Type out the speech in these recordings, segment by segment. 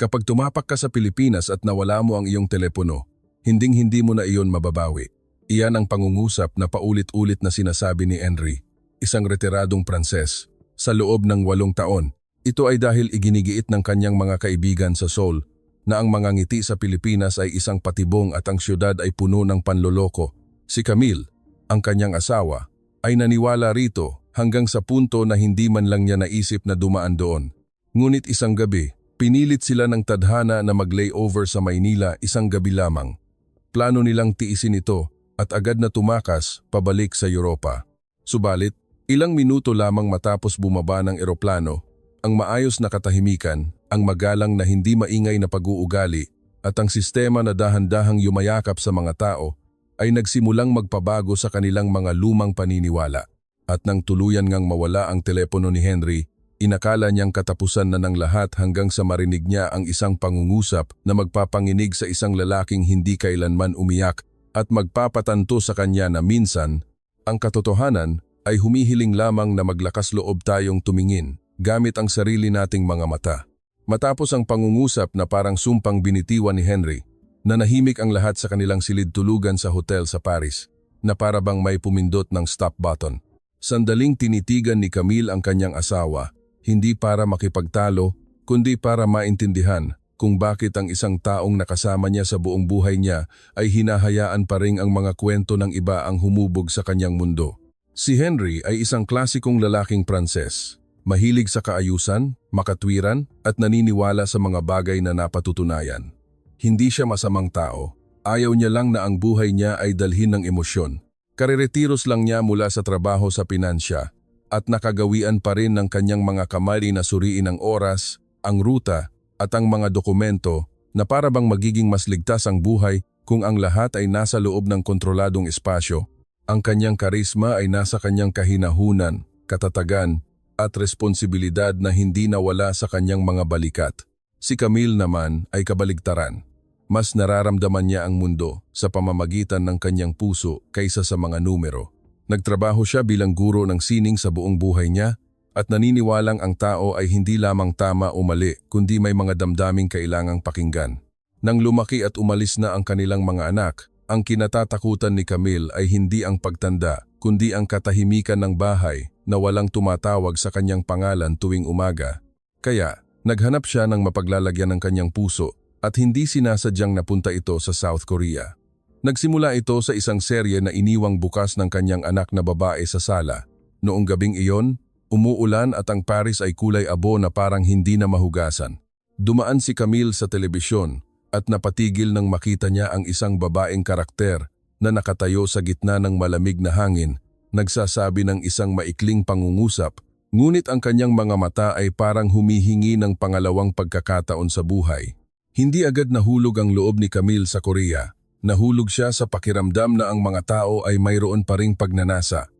Kapag tumapak ka sa Pilipinas at nawala mo ang iyong telepono, hinding-hindi mo na iyon mababawi. Iyan ang pangungusap na paulit-ulit na sinasabi ni Henry, isang retiradong Pranses. Sa loob ng 8 taon, ito ay dahil iginigiit ng kanyang mga kaibigan sa Seoul na ang mga ngiti sa Pilipinas ay isang patibong at ang syudad ay puno ng panloloko. Si Camille, ang kanyang asawa, ay naniwala rito hanggang sa punto na hindi man lang niya naisip na dumaan doon. Ngunit isang gabi, pinilit sila ng tadhana na mag-layover sa Maynila isang gabi lamang. Plano nilang tiisin ito at agad na tumakas pabalik sa Europa. Subalit, ilang minuto lamang matapos bumaba ng eroplano, ang maayos na katahimikan, ang magalang na hindi maingay na pag-uugali at ang sistema na dahan-dahang yumayakap sa mga tao ay nagsimulang magpabago sa kanilang mga lumang paniniwala. At nang tuluyan ngang mawala ang telepono ni Henry, inakala niyang katapusan na ng lahat hanggang sa marinig niya ang isang pangungusap na magpapanginig sa isang lalaking hindi kailanman umiyak at magpapatanto sa kanya na minsan, ang katotohanan ay humihiling lamang na maglakas loob tayong tumingin gamit ang sarili nating mga mata. Matapos ang pangungusap na parang sumpang binitiwan ni Henry, nanahimik ang lahat sa kanilang silid tulugan sa hotel sa Paris, na para bang may pumindot ng stop button. Sandaling tinitigan ni Camille ang kanyang asawa, hindi para makipagtalo, kundi para maintindihan kung bakit ang isang taong nakasama niya sa buong buhay niya ay hinahayaan pa rin ang mga kwento ng iba ang humubog sa kanyang mundo. Si Henry ay isang klasikong lalaking Pranses, mahilig sa kaayusan, makatwiran at naniniwala sa mga bagay na napatutunayan. Hindi siya masamang tao, ayaw niya lang na ang buhay niya ay dalhin ng emosyon. Kariretiros lang niya mula sa trabaho sa pinansya at nakagawian pa rin ng kanyang mga kamali na suriin ang oras, ang ruta at ang mga dokumento na para bang magiging mas ligtas ang buhay kung ang lahat ay nasa loob ng kontroladong espasyo. Ang kanyang karisma ay nasa kanyang kahinahunan, katatagan at responsibilidad na hindi nawala sa kanyang mga balikat. Si Camille naman ay kabaligtaran. Mas nararamdaman niya ang mundo sa pamamagitan ng kanyang puso kaysa sa mga numero. Nagtrabaho siya bilang guro ng sining sa buong buhay niya at naniniwalang ang tao ay hindi lamang tama o mali kundi may mga damdaming kailangang pakinggan. Nang lumaki at umalis na ang kanilang mga anak, ang kinatatakutan ni Camille ay hindi ang pagtanda kundi ang katahimikan ng bahay na walang tumatawag sa kanyang pangalan tuwing umaga. Kaya, naghanap siya ng mapaglalagyan ng kanyang puso at hindi sinasadyang napunta ito sa South Korea. Nagsimula ito sa isang serye na iniwang bukas ng kanyang anak na babae sa sala. Noong gabing iyon, umuulan at ang Paris ay kulay abo na parang hindi na mahugasan. Dumaan si Camille sa telebisyon at napatigil nang makita niya ang isang babaeng karakter na nakatayo sa gitna ng malamig na hangin, nagsasabi ng isang maikling pangungusap, ngunit ang kanyang mga mata ay parang humihingi ng pangalawang pagkakataon sa buhay. Hindi agad nahulog ang loob ni Camille sa Korea. Nahulog siya sa pakiramdam na ang mga tao ay mayroon pa ring pagnanasa.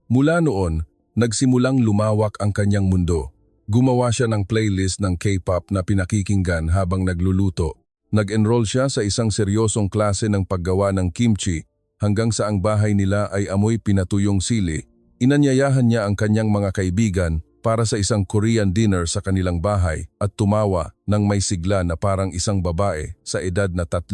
Mula noon, nagsimulang lumawak ang kanyang mundo. Gumawa siya ng playlist ng K-pop na pinakikinggan habang nagluluto. Nag-enroll siya sa isang seryosong klase ng paggawa ng kimchi hanggang sa ang bahay nila ay amoy pinatuyong sili. Inanyayahan niya ang kanyang mga kaibigan para sa isang Korean dinner sa kanilang bahay at tumawa ng may sigla na parang isang babae sa edad na 3.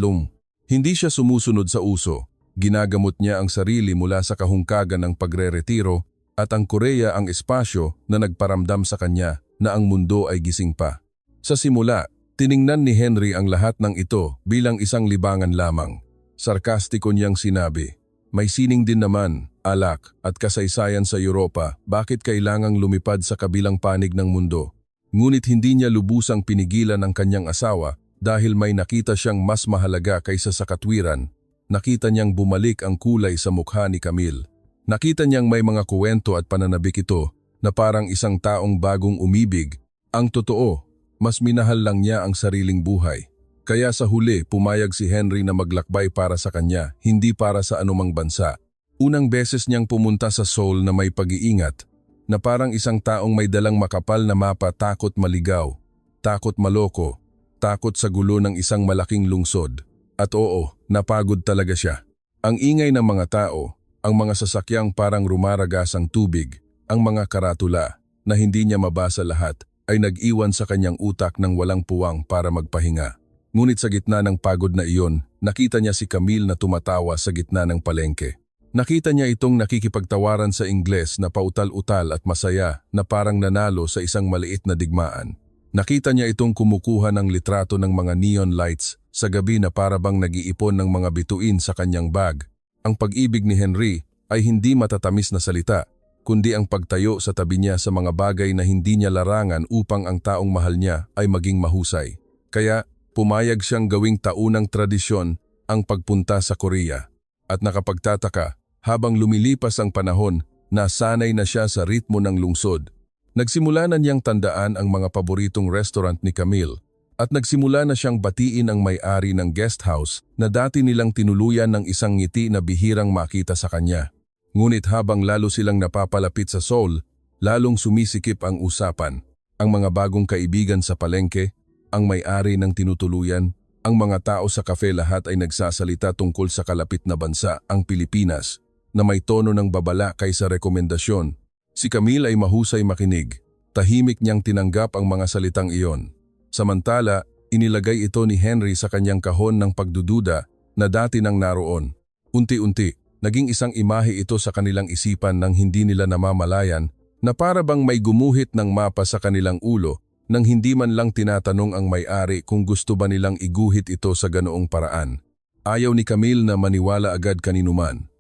Hindi siya sumusunod sa uso. Ginagamot niya ang sarili mula sa kahungkagan ng pagre-retiro at ang Korea ang espasyo na nagparamdam sa kanya na ang mundo ay gising pa. Sa simula, tiningnan ni Henry ang lahat ng ito bilang isang libangan lamang. Sarkastiko niyang sinabi, "May sining din naman, alak at kasaysayan sa Europa, bakit kailangang lumipad sa kabilang panig ng mundo?" Ngunit hindi niya lubusang pinigilan ang kanyang asawa dahil may nakita siyang mas mahalaga kaysa sa katwiran. Nakita niyang bumalik ang kulay sa mukha ni Camille. Nakita niyang may mga kuwento at pananabik ito na parang isang taong bagong umibig. Ang totoo, mas minahal lang niya ang sariling buhay. Kaya sa huli pumayag si Henry na maglakbay para sa kanya, hindi para sa anumang bansa. Unang beses niyang pumunta sa Seoul na may pag-iingat, na parang isang taong may dalang makapal na mapa, takot maligaw, takot maloko, takot sa gulo ng isang malaking lungsod. At oo, napagod talaga siya. Ang ingay ng mga tao, ang mga sasakyang parang rumaragas ang tubig, ang mga karatula na hindi niya mabasa lahat, ay nag-iwan sa kanyang utak ng walang puwang para magpahinga. Ngunit sa gitna ng pagod na iyon, nakita niya si Camille na tumatawa sa gitna ng palengke. Nakita niya itong nakikipagtawaran sa Ingles na pautal-utal at masaya na parang nanalo sa isang maliit na digmaan. Nakita niya itong kumukuha ng litrato ng mga neon lights sa gabi na parabang nag-iipon ng mga bituin sa kanyang bag. Ang pag-ibig ni Henry ay hindi matatamis na salita, kundi ang pagtayo sa tabi niya sa mga bagay na hindi niya larangan upang ang taong mahal niya ay maging mahusay. Kaya pumayag siyang gawing taunang tradisyon ang pagpunta sa Korea. At nakapagtataka, habang lumilipas ang panahon, nasanay na siya sa ritmo ng lungsod. Nagsimula na niyang tandaan ang mga paboritong restaurant ni Camille at nagsimula na siyang batiin ang may-ari ng guest house na dati nilang tinuluyan ng isang ngiti na bihirang makita sa kanya. Ngunit habang lalo silang napapalapit sa Seoul, lalong sumisikip ang usapan. Ang mga bagong kaibigan sa palengke, ang may-ari ng tinutuluyan, ang mga tao sa kafe lahat ay nagsasalita tungkol sa kalapit na bansa, ang Pilipinas, na may tono ng babala kaysa rekomendasyon. Si Camille ay mahusay makinig. Tahimik niyang tinanggap ang mga salitang iyon. Samantala, inilagay ito ni Henry sa kanyang kahon ng pagdududa na dati nang naroon. Unti-unti, naging isang imahe ito sa kanilang isipan nang hindi nila namamalayan na para bang may gumuhit ng mapa sa kanilang ulo nang hindi man lang tinatanong ang may-ari kung gusto ba nilang iguhit ito sa ganoong paraan. Ayaw ni Camille na maniwala agad kaninuman.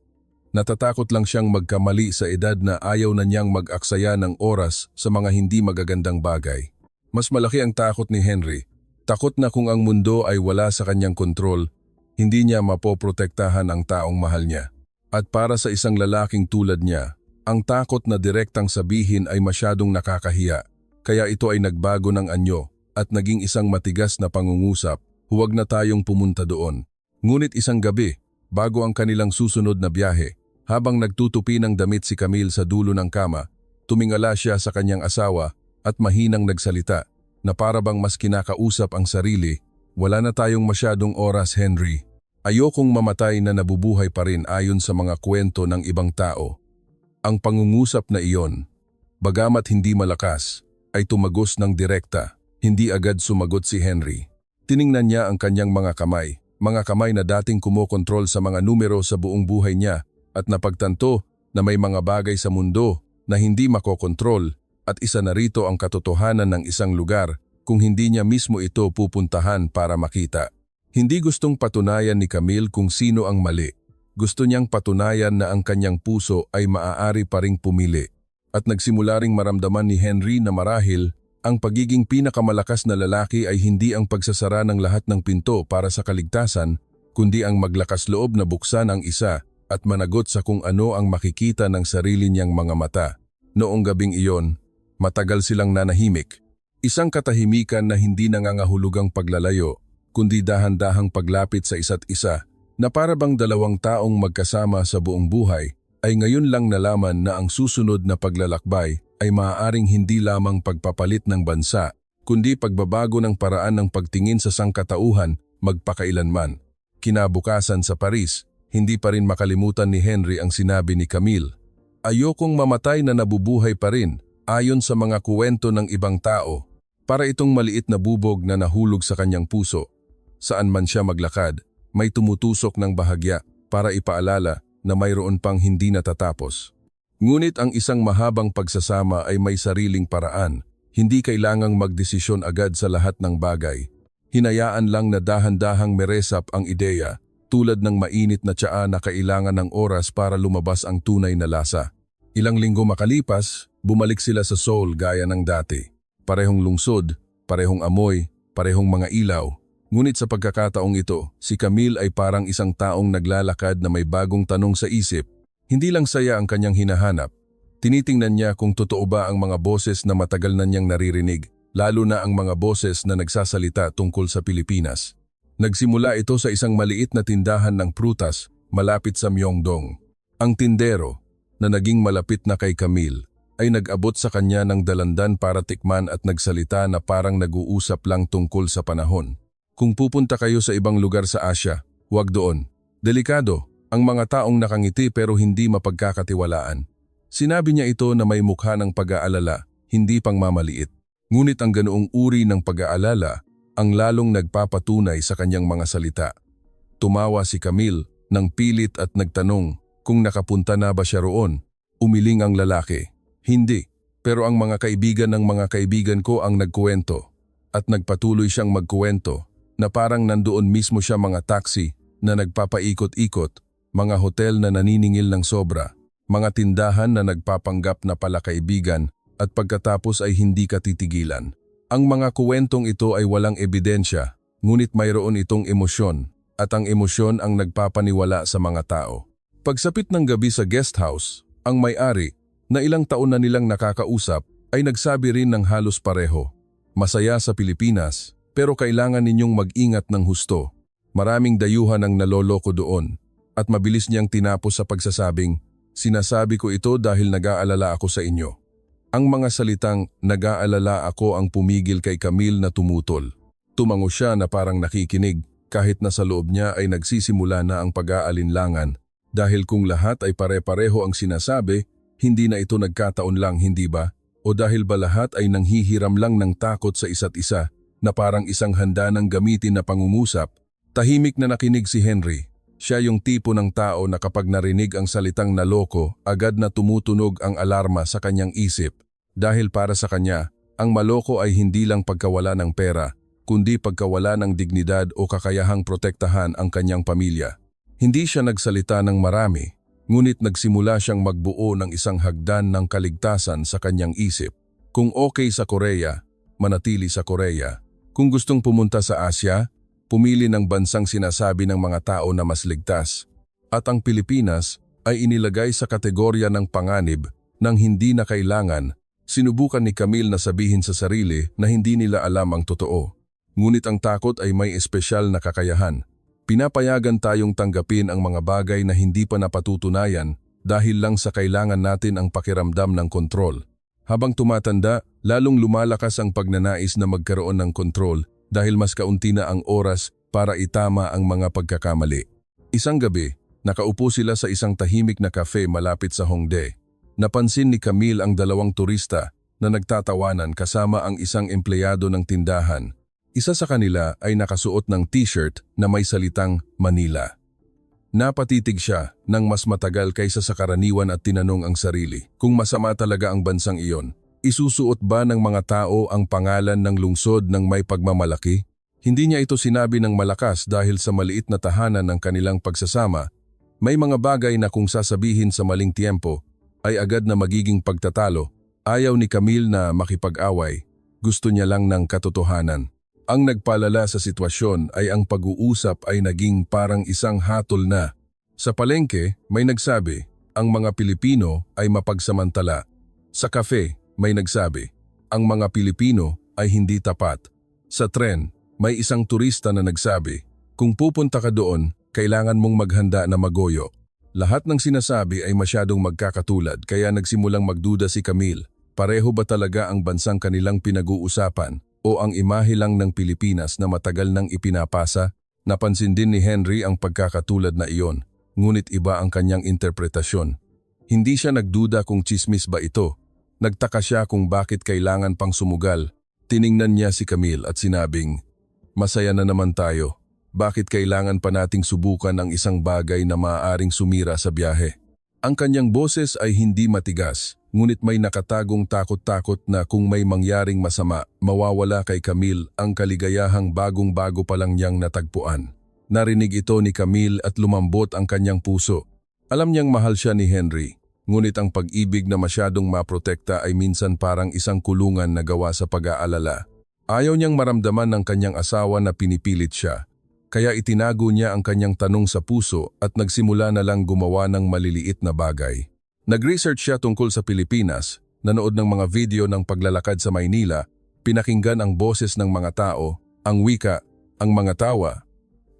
Natatakot lang siyang magkamali sa edad na ayaw na niyang mag-aksaya ng oras sa mga hindi magagandang bagay. Mas malaki ang takot ni Henry. Takot na kung ang mundo ay wala sa kanyang kontrol, hindi niya mapoprotektahan ang taong mahal niya. At para sa isang lalaking tulad niya, ang takot na direktang sabihin ay masyadong nakakahiya. Kaya ito ay nagbago ng anyo at naging isang matigas na pangungusap, huwag na tayong pumunta doon. Ngunit isang gabi, bago ang kanilang susunod na biyahe, habang nagtutupi ng damit si Camille sa dulo ng kama, tumingala siya sa kanyang asawa at mahinang nagsalita na parabang mas kinakausap ang sarili. Wala na tayong masyadong oras, Henry. Ayokong mamatay na nabubuhay pa rin ayon sa mga kwento ng ibang tao. Ang pangungusap na iyon, bagamat hindi malakas, ay tumagos ng direkta. Hindi agad sumagot si Henry. Tiningnan niya ang kanyang mga kamay na dating kumokontrol sa mga numero sa buong buhay niya, at napagtanto na may mga bagay sa mundo na hindi makokontrol at isa na rito ang katotohanan ng isang lugar kung hindi niya mismo ito pupuntahan para makita. Hindi gustong patunayan ni Camille kung sino ang mali. Gusto niyang patunayan na ang kanyang puso ay maaari pa ring pumili. At nagsimula ring maramdaman ni Henry na marahil ang pagiging pinakamalakas na lalaki ay hindi ang pagsasara ng lahat ng pinto para sa kaligtasan, kundi ang maglakas loob na buksan ang isa at managot sa kung ano ang makikita ng sarili niyang mga mata. Noong gabing iyon, matagal silang nanahimik. Isang katahimikan na hindi nangangahulugang paglalayo, kundi dahan-dahang paglapit sa isa't isa, na para bang dalawang taong magkasama sa buong buhay, ay ngayon lang nalaman na ang susunod na paglalakbay ay maaaring hindi lamang pagpapalit ng bansa, kundi pagbabago ng paraan ng pagtingin sa sangkatauhan magpakailanman. Kinabukasan sa Paris, hindi pa rin makalimutan ni Henry ang sinabi ni Camille. Ayokong mamatay na nabubuhay pa rin, ayon sa mga kuwento ng ibang tao. Para itong maliit na bubog na nahulog sa kanyang puso. Saan man siya maglakad, may tumutusok ng bahagya para ipaalala na mayroon pang hindi natatapos. Ngunit ang isang mahabang pagsasama ay may sariling paraan. Hindi kailangang magdesisyon agad sa lahat ng bagay. Hinayaan lang na dahan-dahang meresap ang ideya, tulad ng mainit na tsaa na kailangan ng oras para lumabas ang tunay na lasa. Ilang linggo makalipas, bumalik sila sa Seoul gaya ng dati. Parehong lungsod, parehong amoy, parehong mga ilaw. Ngunit sa pagkakataong ito, si Camille ay parang isang taong naglalakad na may bagong tanong sa isip. Hindi lang saya ang kanyang hinahanap. Tinitingnan niya kung totoo ba ang mga boses na matagal na niyang naririnig, lalo na ang mga boses na nagsasalita tungkol sa Pilipinas. Nagsimula ito sa isang maliit na tindahan ng prutas malapit sa Myeongdong. Ang tindero, na naging malapit na kay Camille, ay nag-abot sa kanya ng dalandan para tikman at nagsalita na parang nag-uusap lang tungkol sa panahon. Kung pupunta kayo sa ibang lugar sa Asia, huwag doon. Delikado, ang mga taong nakangiti pero hindi mapagkakatiwalaan. Sinabi niya ito na may mukha ng pag-aalala, hindi pang mamaliit. Ngunit ang ganoong uri ng pag-aalala ang lalong nagpapatunay sa kanyang mga salita. Tumawa si Camille nang pilit at nagtanong kung nakapunta na ba siya roon. Umiling ang lalaki. Hindi, pero ang mga kaibigan ng mga kaibigan ko ang nagkuwento. At nagpatuloy siyang magkuwento na parang nandoon mismo siya mga taxi na nagpapaikot-ikot, mga hotel na naniningil ng sobra, mga tindahan na nagpapanggap na pala kaibigan at pagkatapos ay hindi ka titigilan. Ang mga kuwentong ito ay walang ebidensya, ngunit mayroon itong emosyon at ang emosyon ang nagpapaniwala sa mga tao. Pagsapit ng gabi sa guest house, ang may-ari na ilang taon na nilang nakakausap ay nagsabi rin ng halos pareho. Masaya sa Pilipinas, pero kailangan ninyong mag-ingat ng husto. Maraming dayuhan ang naloloko doon at mabilis niyang tinapos sa pagsasabing, "Sinasabi ko ito dahil nag-aalala ako sa inyo." Ang mga salitang "nag-aalala ako" ang pumigil kay Camille na tumutol. Tumango siya na parang nakikinig kahit na sa loob niya ay nagsisimula na ang pag-aalinlangan dahil kung lahat ay pare-pareho ang sinasabi, hindi na ito nagkataon lang, hindi ba? O dahil ba lahat ay nanghihiram lang ng takot sa isa't isa na parang isang handa ng gamitin na pangungusap? Tahimik na nakinig si Henry. Siya yung tipo ng tao na kapag narinig ang salitang naloko, agad na tumutunog ang alarma sa kanyang isip. Dahil para sa kanya, ang maloko ay hindi lang pagkawala ng pera, kundi pagkawala ng dignidad o kakayahang protektahan ang kanyang pamilya. Hindi siya nagsalita ng marami, ngunit nagsimula siyang magbuo ng isang hagdan ng kaligtasan sa kanyang isip. Kung okay sa Korea, manatili sa Korea. Kung gustong pumunta sa Asya, pumili ng bansang sinasabi ng mga tao na mas ligtas. At ang Pilipinas ay inilagay sa kategorya ng panganib nang hindi na kailangan. Sinubukan ni Camille na sabihin sa sarili na hindi nila alam ang totoo. Ngunit ang takot ay may espesyal na kakayahan. Pinapayagan tayong tanggapin ang mga bagay na hindi pa napatutunayan dahil lang sa kailangan natin ang pakiramdam ng kontrol. Habang tumatanda, lalong lumalakas ang pagnanais na magkaroon ng kontrol dahil mas kaunti na ang oras para itama ang mga pagkakamali. Isang gabi, nakaupo sila sa isang tahimik na cafe malapit sa Hongdae. Napansin ni Camille ang dalawang turista na nagtatawanan kasama ang isang empleyado ng tindahan. Isa sa kanila ay nakasuot ng t-shirt na may salitang Manila. Napatitig siya nang mas matagal kaysa sa karaniwan at tinanong ang sarili kung masama talaga ang bansang iyon. Isusuot ba ng mga tao ang pangalan ng lungsod ng may pagmamalaki? Hindi niya ito sinabi ng malakas dahil sa maliit na tahanan ng kanilang pagsasama. May mga bagay na kung sasabihin sa maling tiempo ay agad na magiging pagtatalo. Ayaw ni Camille na makipag-away. Gusto niya lang ng katotohanan. Ang nagpalala sa sitwasyon ay ang pag-uusap ay naging parang isang hatol na. Sa palengke, may nagsabi, ang mga Pilipino ay mapagsamantala. Sa cafe, may nagsabi, ang mga Pilipino ay hindi tapat. Sa tren, may isang turista na nagsabi, kung pupunta ka doon, kailangan mong maghanda na magoyo. Lahat ng sinasabi ay masyadong magkakatulad kaya nagsimulang magduda si Camille. Pareho ba talaga ang bansang kanilang pinag-uusapan? O ang imahe lang ng Pilipinas na matagal nang ipinapasa? Napansin din ni Henry ang pagkakatulad na iyon, ngunit iba ang kanyang interpretasyon. Hindi siya nagduda kung tsismis ba ito. Nagtaka siya kung bakit kailangan pang sumugal. Tiningnan niya si Camille at sinabing, "Masaya na naman tayo. Bakit kailangan pa nating subukan ang isang bagay na maaaring sumira sa biyahe?" Ang kanyang boses ay hindi matigas, ngunit may nakatagong takot-takot na kung may mangyaring masama, mawawala kay Camille ang kaligayahang bagong-bago pa lang niyang natagpuan. Narinig ito ni Camille at lumambot ang kanyang puso. Alam niyang mahal siya ni Henry, ngunit ang pag-ibig na masyadong maprotekta ay minsan parang isang kulungan na gawa sa pag-aalala. Ayaw niyang maramdaman ng kanyang asawa na pinipilit siya. Kaya itinago niya ang kanyang tanong sa puso at nagsimula na lang gumawa ng maliliit na bagay. Nag-research siya tungkol sa Pilipinas, nanood ng mga video ng paglalakad sa Maynila, pinakinggan ang boses ng mga tao, ang wika, ang mga tawa,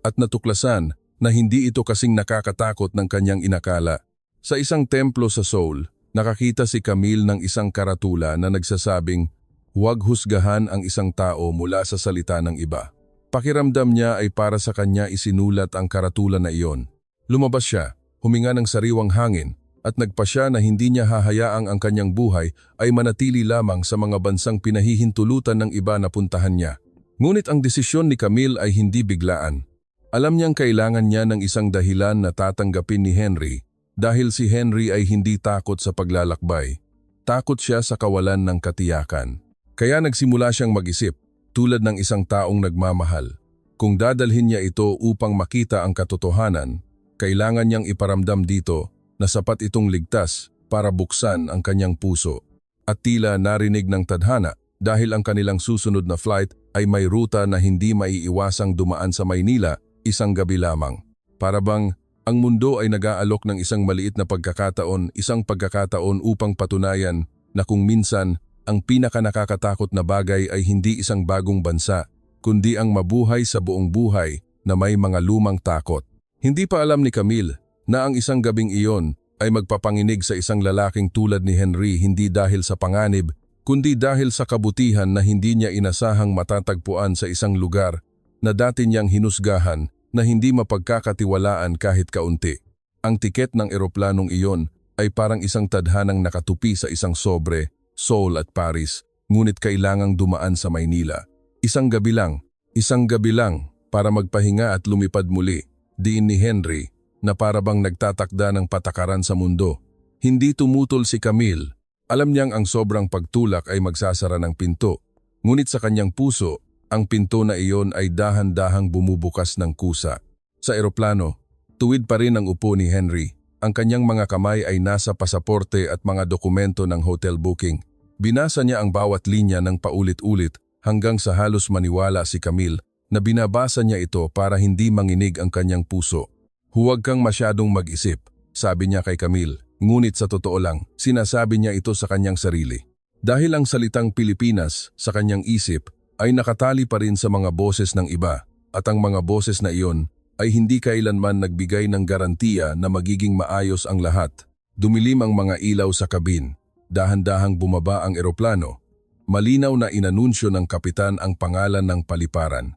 at natuklasan na hindi ito kasing nakakatakot ng kanyang inakala. Sa isang templo sa Seoul, nakakita si Camille ng isang karatula na nagsasabing, "Huwag husgahan ang isang tao mula sa salita ng iba." Pakiramdam niya ay para sa kanya isinulat ang karatula na iyon. Lumabas siya, huminga ng sariwang hangin, at nagpasya na hindi niya hahayaang ang kanyang buhay ay manatili lamang sa mga bansang pinahihintulutan ng iba na puntahan niya. Ngunit ang desisyon ni Camille ay hindi biglaan. Alam niyang kailangan niya ng isang dahilan na tatanggapin ni Henry dahil si Henry ay hindi takot sa paglalakbay. Takot siya sa kawalan ng katiyakan. Kaya nagsimula siyang mag-isip, tulad ng isang taong nagmamahal. Kung dadalhin niya ito upang makita ang katotohanan, kailangan niyang iparamdam dito na sapat itong ligtas para buksan ang kanyang puso. At tila narinig ng tadhana dahil ang kanilang susunod na flight ay may ruta na hindi maiiwasang dumaan sa Maynila isang gabi lamang. Para bang ang mundo ay nag-aalok ng isang maliit na pagkakataon, isang pagkakataon upang patunayan na kung minsan ang pinakanakakatakot na bagay ay hindi isang bagong bansa, kundi ang mabuhay sa buong buhay na may mga lumang takot. Hindi pa alam ni Camille na ang isang gabing iyon ay magpapanginig sa isang lalaking tulad ni Henry hindi dahil sa panganib, kundi dahil sa kabutihan na hindi niya inasahang matatagpuan sa isang lugar na dati niyang hinusgahan na hindi mapagkakatiwalaan kahit kaunti. Ang tiket ng eroplanong iyon ay parang isang tadhanang nakatupi sa isang sobre, Seoul at Paris, ngunit kailangang dumaan sa Maynila. Isang gabi lang para magpahinga at lumipad muli, diin ni Henry, na para bang nagtatakda ng patakaran sa mundo. Hindi tumutol si Camille. Alam niyang ang sobrang pagtulak ay magsasara ng pinto. Ngunit sa kanyang puso, ang pinto na iyon ay dahan-dahang bumubukas ng kusa. Sa eroplano, tuwid pa rin ang upo ni Henry. Ang kanyang mga kamay ay nasa pasaporte at mga dokumento ng hotel booking. Binasa niya ang bawat linya ng paulit-ulit hanggang sa halos maniwala si Camille na binabasa niya ito para hindi manginig ang kanyang puso. Huwag kang masyadong mag-isip, sabi niya kay Camille. Ngunit sa totoo lang, sinasabi niya ito sa kanyang sarili. Dahil ang salitang Pilipinas sa kanyang isip ay nakatali pa rin sa mga boses ng iba at ang mga boses na iyon ay hindi kailanman nagbigay ng garantiya na magiging maayos ang lahat. Dumilim ang mga ilaw sa kabin. Dahan-dahang bumaba ang eroplano. Malinaw na inanunsyo ng kapitan ang pangalan ng paliparan.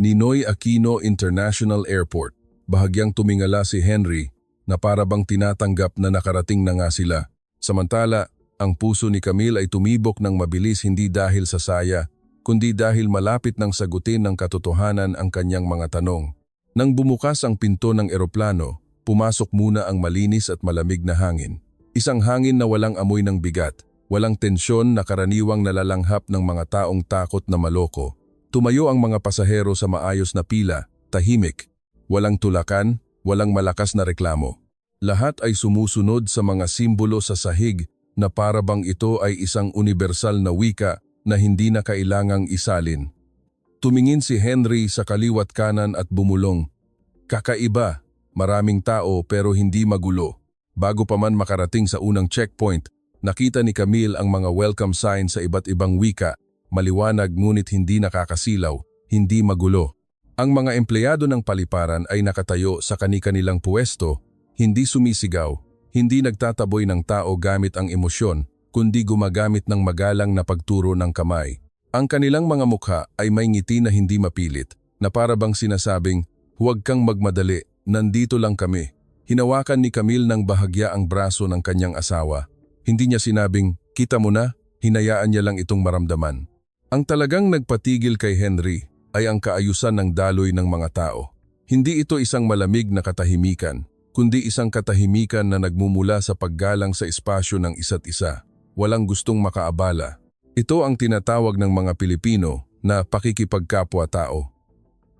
Ninoy Aquino International Airport. Bahagyang tumingala si Henry na para bang tinatanggap na nakarating na nga sila. Samantala, ang puso ni Camille ay tumibok ng mabilis hindi dahil sa saya, kundi dahil malapit nang sagutin ng katotohanan ang kanyang mga tanong. Nang bumukas ang pinto ng eroplano, pumasok muna ang malinis at malamig na hangin. Isang hangin na walang amoy ng bigat, walang tensyon na karaniwang nalalanghap ng mga taong takot na maloko. Tumayo ang mga pasahero sa maayos na pila, tahimik. Walang tulakan, walang malakas na reklamo. Lahat ay sumusunod sa mga simbolo sa sahig na para bang ito ay isang universal na wika na hindi na kailangang isalin. Tumingin si Henry sa kaliwat kanan at bumulong. Kakaiba, maraming tao pero hindi magulo. Bago pa man makarating sa unang checkpoint, nakita ni Camille ang mga welcome sign sa iba't ibang wika, maliwanag ngunit hindi nakakasilaw, hindi magulo. Ang mga empleyado ng paliparan ay nakatayo sa kani-kanilang puwesto, hindi sumisigaw, hindi nagtataboy ng tao gamit ang emosyon, kundi gumagamit ng magalang na pagturo ng kamay. Ang kanilang mga mukha ay may ngiti na hindi mapilit, na para bang sinasabing, huwag kang magmadali, nandito lang kami. Hinawakan ni Camille ng bahagya ang braso ng kanyang asawa. Hindi niya sinabing, kita mo na, hinayaan niya lang itong maramdaman. Ang talagang nagpatigil kay Henry ay ang kaayusan ng daloy ng mga tao. Hindi ito isang malamig na katahimikan, kundi isang katahimikan na nagmumula sa paggalang sa espasyo ng isa't isa. Walang gustong makaabala. Ito ang tinatawag ng mga Pilipino na pakikipagkapwa-tao.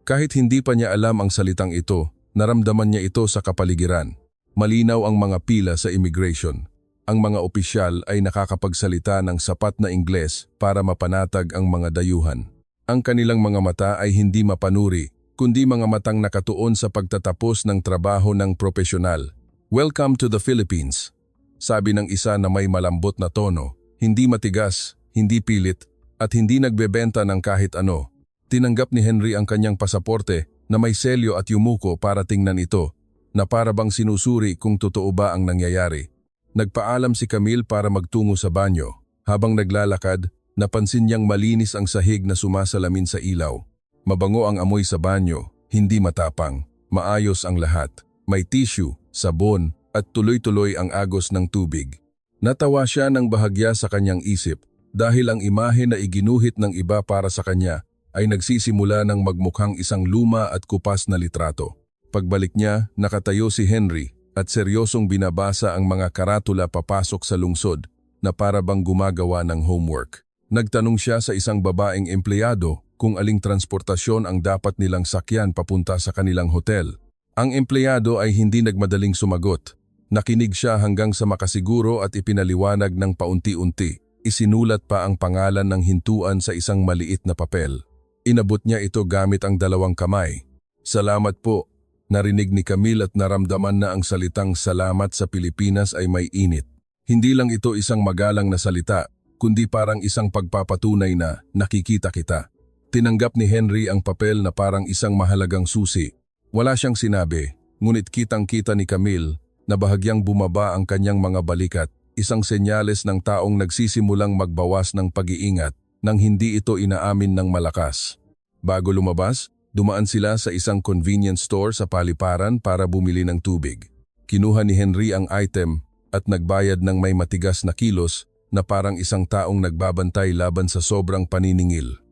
Kahit hindi pa niya alam ang salitang ito, naramdaman niya ito sa kapaligiran. Malinaw ang mga pila sa immigration. Ang mga opisyal ay nakakapagsalita ng sapat na Ingles para mapanatag ang mga dayuhan. Ang kanilang mga mata ay hindi mapanuri, kundi mga matang nakatuon sa pagtatapos ng trabaho ng propesyonal. Welcome to the Philippines, sabi ng isa na may malambot na tono, hindi matigas, hindi pilit, at hindi nagbebenta ng kahit ano. Tinanggap ni Henry ang kanyang pasaporte na may selyo at yumuko para tingnan ito, na para bang sinusuri kung totoo ba ang nangyayari. Nagpaalam si Camille para magtungo sa banyo. Habang naglalakad, napansin niyang malinis ang sahig na sumasalamin sa ilaw. Mabango ang amoy sa banyo, hindi matapang. Maayos ang lahat. May tissue, sabon, at tuloy-tuloy ang agos ng tubig. Natawa siya ng bahagya sa kanyang isip dahil ang imahe na iginuhit ng iba para sa kanya ay nagsisimula ng magmukhang isang luma at kupas na litrato. Pagbalik niya, nakatayo si Henry at seryosong binabasa ang mga karatula papasok sa lungsod na para bang gumagawa ng homework. Nagtanong siya sa isang babaeng empleyado kung aling transportasyon ang dapat nilang sakyan papunta sa kanilang hotel. Ang empleyado ay hindi nagmadaling sumagot. Nakinig siya hanggang sa makasiguro at ipinaliwanag ng paunti-unti. Isinulat pa ang pangalan ng hintuan sa isang maliit na papel. Inabot niya ito gamit ang dalawang kamay. "Salamat po." Narinig ni Camille at naramdaman na ang salitang salamat sa Pilipinas ay may init. Hindi lang ito isang magalang na salita, kundi parang isang pagpapatunay na nakikita kita. Tinanggap ni Henry ang papel na parang isang mahalagang susi. Wala siyang sinabi, ngunit kitang-kita ni Camille na bahagyang bumaba ang kanyang mga balikat, isang senyales ng taong nagsisimulang magbawas ng pag-iingat nang hindi ito inaamin ng malakas. Bago lumabas, dumaan sila sa isang convenience store sa paliparan para bumili ng tubig. Kinuha ni Henry ang item at nagbayad ng may matigas na kilos na parang isang taong nagbabantay laban sa sobrang paniningil.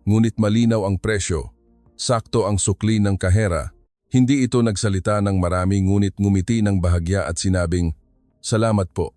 Ngunit malinaw ang presyo, sakto ang sukli ng kahera. Hindi ito nagsalita ng marami ngunit ngumiti ng bahagya at sinabing, "Salamat po."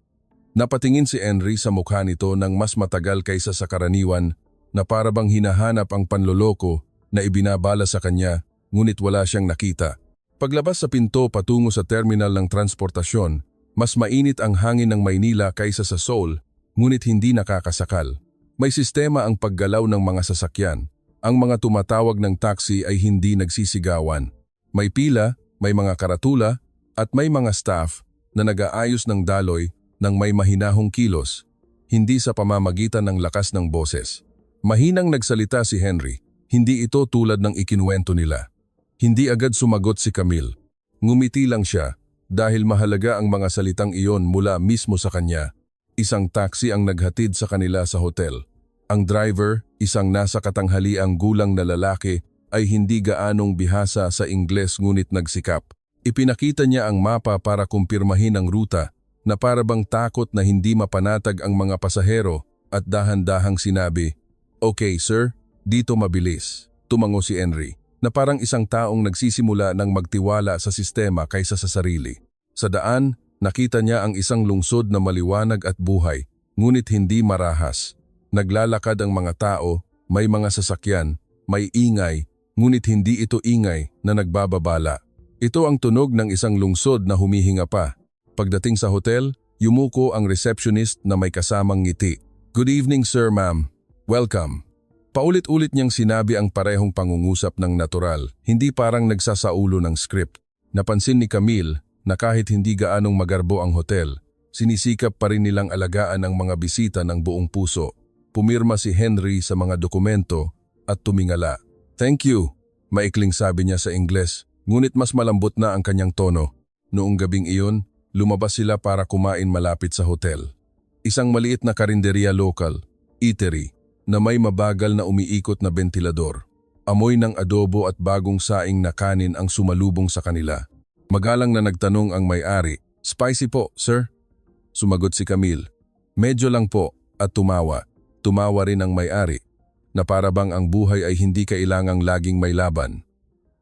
Napatingin si Henry sa mukha nito ng mas matagal kaysa sa karaniwan na para bang hinahanap ang panloloko na ibinabala sa kanya ngunit wala siyang nakita. Paglabas sa pinto patungo sa terminal ng transportasyon, mas mainit ang hangin ng Maynila kaysa sa Seoul ngunit hindi nakakasakal. May sistema ang paggalaw ng mga sasakyan. Ang mga tumatawag ng taxi ay hindi nagsisigawan. May pila, may mga karatula, at may mga staff na nag-aayos ng daloy ng may mahinahong kilos, hindi sa pamamagitan ng lakas ng boses. Mahinang nagsalita si Henry, hindi ito tulad ng ikinuwento nila. Hindi agad sumagot si Camille. Ngumiti lang siya dahil mahalaga ang mga salitang iyon mula mismo sa kanya. Isang taxi ang naghatid sa kanila sa hotel. Ang driver, isang nasa katanghaliang gulang na lalaki, ay hindi gaanong bihasa sa Ingles ngunit nagsikap. Ipinakita niya ang mapa para kumpirmahin ang ruta na para bang takot na hindi mapanatag ang mga pasahero at dahan-dahang sinabi, "Okay sir, dito mabilis." Tumango si Henry na parang isang taong nagsisimula ng magtiwala sa sistema kaysa sa sarili. Sa daan, nakita niya ang isang lungsod na maliwanag at buhay, ngunit hindi marahas. Naglalakad ang mga tao, may mga sasakyan, may ingay, ngunit hindi ito ingay na nagbababala. Ito ang tunog ng isang lungsod na humihinga pa. Pagdating sa hotel, yumuko ang receptionist na may kasamang ngiti. "Good evening sir, ma'am. Welcome." Paulit-ulit niyang sinabi ang parehong pangungusap ng natural, hindi parang nagsasaulo ng script. Napansin ni Camille na kahit hindi gaanong magarbo ang hotel, sinisikap pa rin nilang alagaan ang mga bisita ng buong puso. Pumirma si Henry sa mga dokumento at tumingala. "Thank you," maikling sabi niya sa Ingles, ngunit mas malambot na ang kanyang tono. Noong gabing iyon, lumabas sila para kumain malapit sa hotel. Isang maliit na karinderya lokal, eatery, na may mabagal na umiikot na bentilador. Amoy ng adobo at bagong saing na kanin ang sumalubong sa kanila. Magalang na nagtanong ang may-ari, "Spicy po, sir?" Sumagot si Camille, "Medyo lang po," at tumawa. Tumawa rin ang may-ari, na para bang ang buhay ay hindi kailangang laging may laban.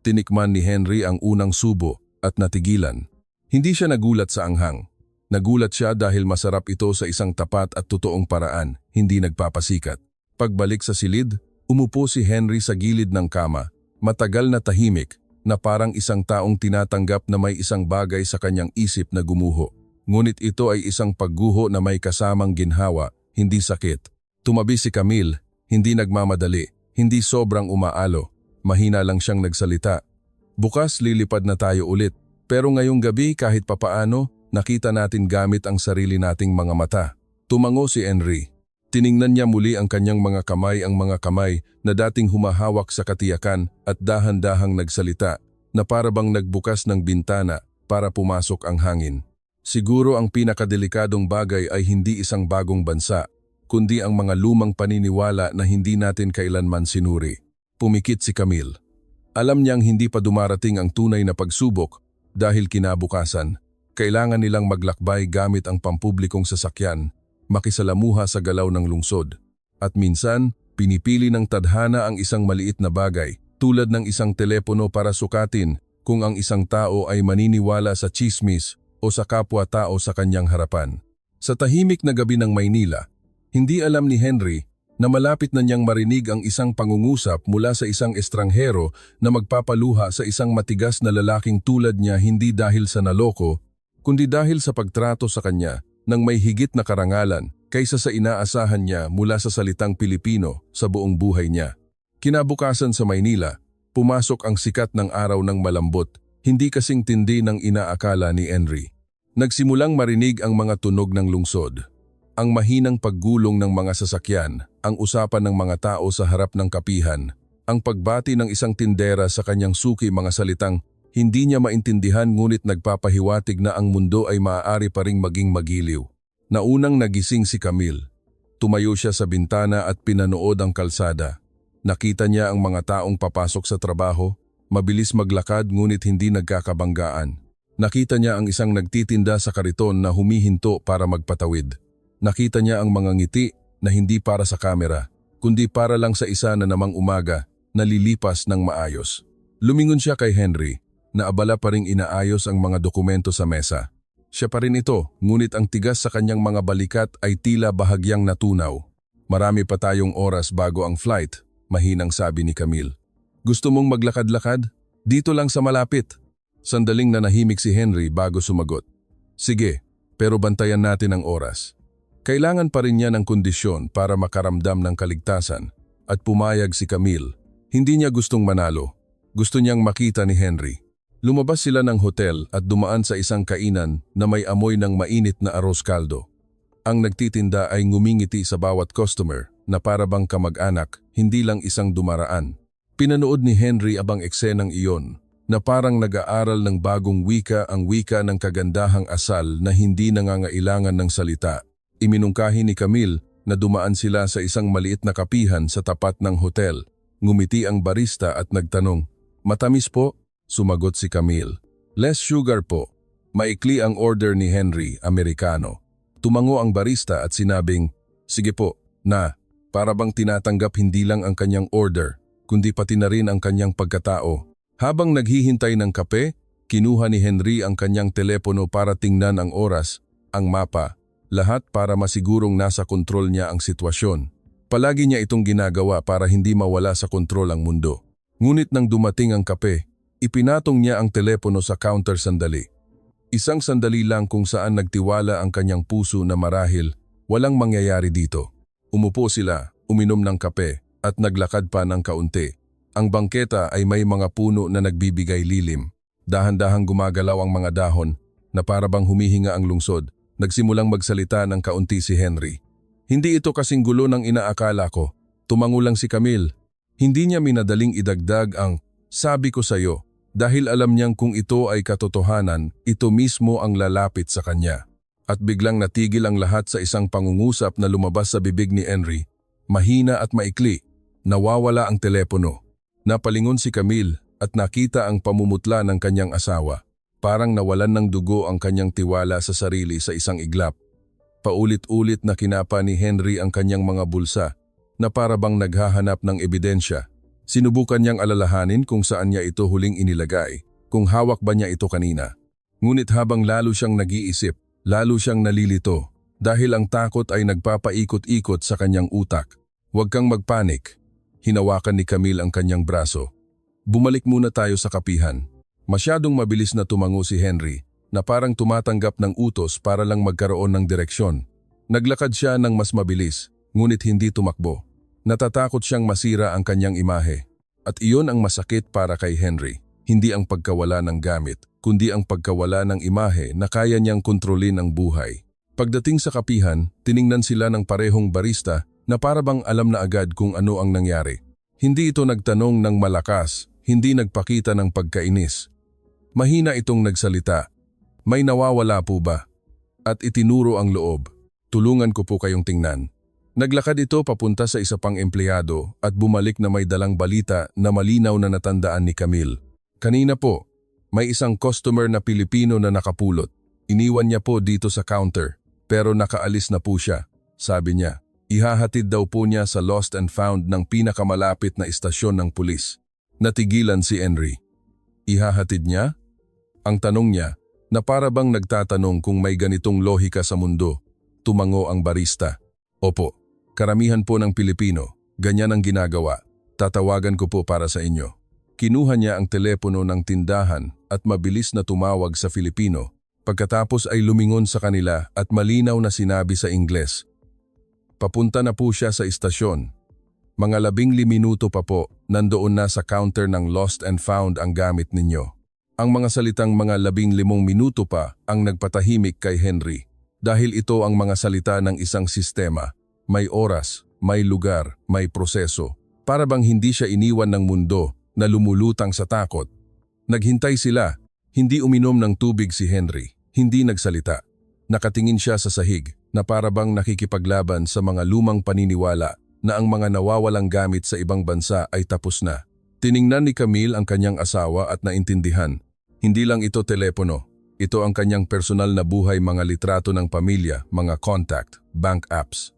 Tinikman ni Henry ang unang subo at natigilan. Hindi siya nagulat sa anghang. Nagulat siya dahil masarap ito sa isang tapat at totoong paraan, hindi nagpapasikat. Pagbalik sa silid, umupo si Henry sa gilid ng kama, matagal na tahimik, na parang isang taong tinatanggap na may isang bagay sa kanyang isip na gumuho. Ngunit ito ay isang pagguho na may kasamang ginhawa, hindi sakit. Tumabi si Camille, hindi nagmamadali, hindi sobrang umaalo, mahina lang siyang nagsalita. "Bukas lilipad na tayo ulit, pero ngayong gabi kahit papaano, nakita natin gamit ang sarili nating mga mata." Tumango si Henry. Tiningnan niya muli ang kanyang mga kamay na dating humahawak sa katiyakan at dahan-dahang nagsalita na para bang nagbukas ng bintana para pumasok ang hangin. Siguro ang pinakadelikadong bagay ay hindi isang bagong bansa, kundi ang mga lumang paniniwala na hindi natin kailanman sinuri. Pumikit si Camille. Alam niyang hindi pa dumarating ang tunay na pagsubok dahil kinabukasan, kailangan nilang maglakbay gamit ang pampublikong sasakyan, makisalamuha sa galaw ng lungsod. At minsan, pinipili ng tadhana ang isang maliit na bagay, tulad ng isang telepono para sukatin kung ang isang tao ay maniniwala sa tsismis o sa kapwa-tao sa kanyang harapan. Sa tahimik na gabi ng Maynila, hindi alam ni Henry na malapit na niyang marinig ang isang pangungusap mula sa isang estranghero na magpapaluha sa isang matigas na lalaking tulad niya, hindi dahil sa naloko, kundi dahil sa pagtrato sa kanya ng may higit na karangalan kaysa sa inaasahan niya mula sa salitang Pilipino sa buong buhay niya. Kinabukasan sa Maynila, pumasok ang sikat ng araw ng malambot, hindi kasing tindi ng inaakala ni Henry. Nagsimulang marinig ang mga tunog ng lungsod. Ang mahinang paggulong ng mga sasakyan, ang usapan ng mga tao sa harap ng kapihan, ang pagbati ng isang tindera sa kanyang suki, mga salitang hindi niya maintindihan ngunit nagpapahiwatig na ang mundo ay maaari pa ring maging magiliw. Naunang nagising si Camille. Tumayo siya sa bintana at pinanood ang kalsada. Nakita niya ang mga taong papasok sa trabaho, mabilis maglakad ngunit hindi nagkakabanggaan. Nakita niya ang isang nagtitinda sa kariton na humihinto para magpatawid. Nakita niya ang mga ngiti na hindi para sa kamera, kundi para lang sa isa na namang umaga na lilipas ng maayos. Lumingon siya kay Henry, na abala pa ring inaayos ang mga dokumento sa mesa. Siya pa rin ito, ngunit ang tigas sa kanyang mga balikat ay tila bahagyang natunaw. Marami pa tayong oras bago ang flight, mahinang sabi ni Camille. Gusto mong maglakad-lakad? Dito lang sa malapit. Sandaling nanahimik si Henry bago sumagot. Sige, pero bantayan natin ang oras. Kailangan pa rin niya ng kondisyon para makaramdam ng kaligtasan at pumayag si Camille. Hindi niya gustong manalo. Gusto niyang makita ni Henry. Lumabas sila ng hotel at dumaan sa isang kainan na may amoy ng mainit na arroz caldo. Ang nagtitinda ay ngumingiti sa bawat customer na para bang kamag-anak, hindi lang isang dumaraan. Pinanood ni Henry abang eksenang iyon na parang nag-aaral ng bagong wika, ang wika ng kagandahang asal na hindi nangangailangan ng salita. Iminungkahi ni Camille na dumaan sila sa isang maliit na kapihan sa tapat ng hotel. Ngumiti ang barista at nagtanong, "Matamis po?" Sumagot si Camille, "Less sugar po." Maikli ang order ni Henry, Amerikano. Tumango ang barista at sinabing, "Sige po, na," para bang tinatanggap hindi lang ang kanyang order, kundi pati na rin ang kanyang pagkatao. Habang naghihintay ng kape, kinuha ni Henry ang kanyang telepono para tingnan ang oras, ang mapa, lahat para masigurong nasa kontrol niya ang sitwasyon. Palagi niya itong ginagawa para hindi mawala sa kontrol ang mundo. Ngunit nang dumating ang kape, ipinatong niya ang telepono sa counter sandali. Isang sandali lang kung saan nagtiwala ang kanyang puso na marahil walang mangyayari dito. Umupo sila, uminom ng kape, at naglakad pa ng kaunti. Ang bangketa ay may mga puno na nagbibigay lilim. Dahan-dahang gumagalaw ang mga dahon na para bang humihinga ang lungsod. Nagsimulang magsalita ng kaunti si Henry. Hindi ito kasing gulo ng inaakala ko. Tumango lang si Camille. Hindi niya minadaling idagdag ang "sabi ko sa'yo" dahil alam niyang kung ito ay katotohanan, ito mismo ang lalapit sa kanya. At biglang natigil ang lahat sa isang pangungusap na lumabas sa bibig ni Henry. Mahina at maikli, nawawala ang telepono. Napalingon si Camille at nakita ang pamumutla ng kanyang asawa. Parang nawalan ng dugo ang kanyang tiwala sa sarili sa isang iglap. Paulit-ulit na kinapa ni Henry ang kanyang mga bulsa na para bang naghahanap ng ebidensya. Sinubukan niyang alalahanin kung saan niya ito huling inilagay, kung hawak ba niya ito kanina. Ngunit habang lalo siyang nag-iisip, lalo siyang nalilito dahil ang takot ay nagpapaikot-ikot sa kanyang utak. "Huwag kang magpanik." Hinawakan ni Camille ang kanyang braso. "Bumalik muna tayo sa kapihan." Masyadong mabilis na tumango si Henry na parang tumatanggap ng utos para lang magkaroon ng direksyon. Naglakad siya ng mas mabilis, ngunit hindi tumakbo. Natatakot siyang masira ang kanyang imahe. At iyon ang masakit para kay Henry. Hindi ang pagkawala ng gamit, kundi ang pagkawala ng imahe na kaya niyang kontrolin ang buhay. Pagdating sa kapihan, tiningnan sila ng parehong barista na para bang alam na agad kung ano ang nangyari. Hindi ito nagtanong ng malakas, hindi nagpakita ng pagkainis. Mahina itong nagsalita, "May nawawala po ba?" At itinuro ang loob, "Tulungan ko po kayong tingnan." Naglakad ito papunta sa isa pang empleyado at bumalik na may dalang balita na malinaw na natandaan ni Camille. "Kanina po, may isang customer na Pilipino na nakapulot. Iniwan niya po dito sa counter, pero nakaalis na po siya. Sabi niya, ihahatid daw po niya sa lost and found ng pinakamalapit na istasyon ng pulis. Natigilan si Henry. Ihahatid niya? Ang tanong niya, na para bang nagtatanong kung may ganitong lohika sa mundo, tumango ang barista. Opo, karamihan po ng Pilipino, ganyan ang ginagawa. Tatawagan ko po para sa inyo. Kinuha niya ang telepono ng tindahan at mabilis na tumawag sa Filipino. Pagkatapos ay lumingon sa kanila at malinaw na sinabi sa Ingles. Papunta na po siya sa istasyon. Mga 15 minuto pa po, nandoon na sa counter ng lost and found ang gamit ninyo. Ang mga salitang mga 15 minuto pa ang nagpatahimik kay Henry. Dahil ito ang mga salita ng isang sistema. May oras, may lugar, may proseso. Para bang hindi siya iniwan ng mundo na lumulutang sa takot. Naghintay sila, hindi uminom ng tubig si Henry, hindi nagsalita. Nakatingin siya sa sahig na para bang nakikipaglaban sa mga lumang paniniwala na ang mga nawawalang gamit sa ibang bansa ay tapos na. Tiningnan ni Camille ang kanyang asawa at naintindihan. Hindi lang ito telepono, ito ang kanyang personal na buhay, mga litrato ng pamilya, mga contact, bank apps.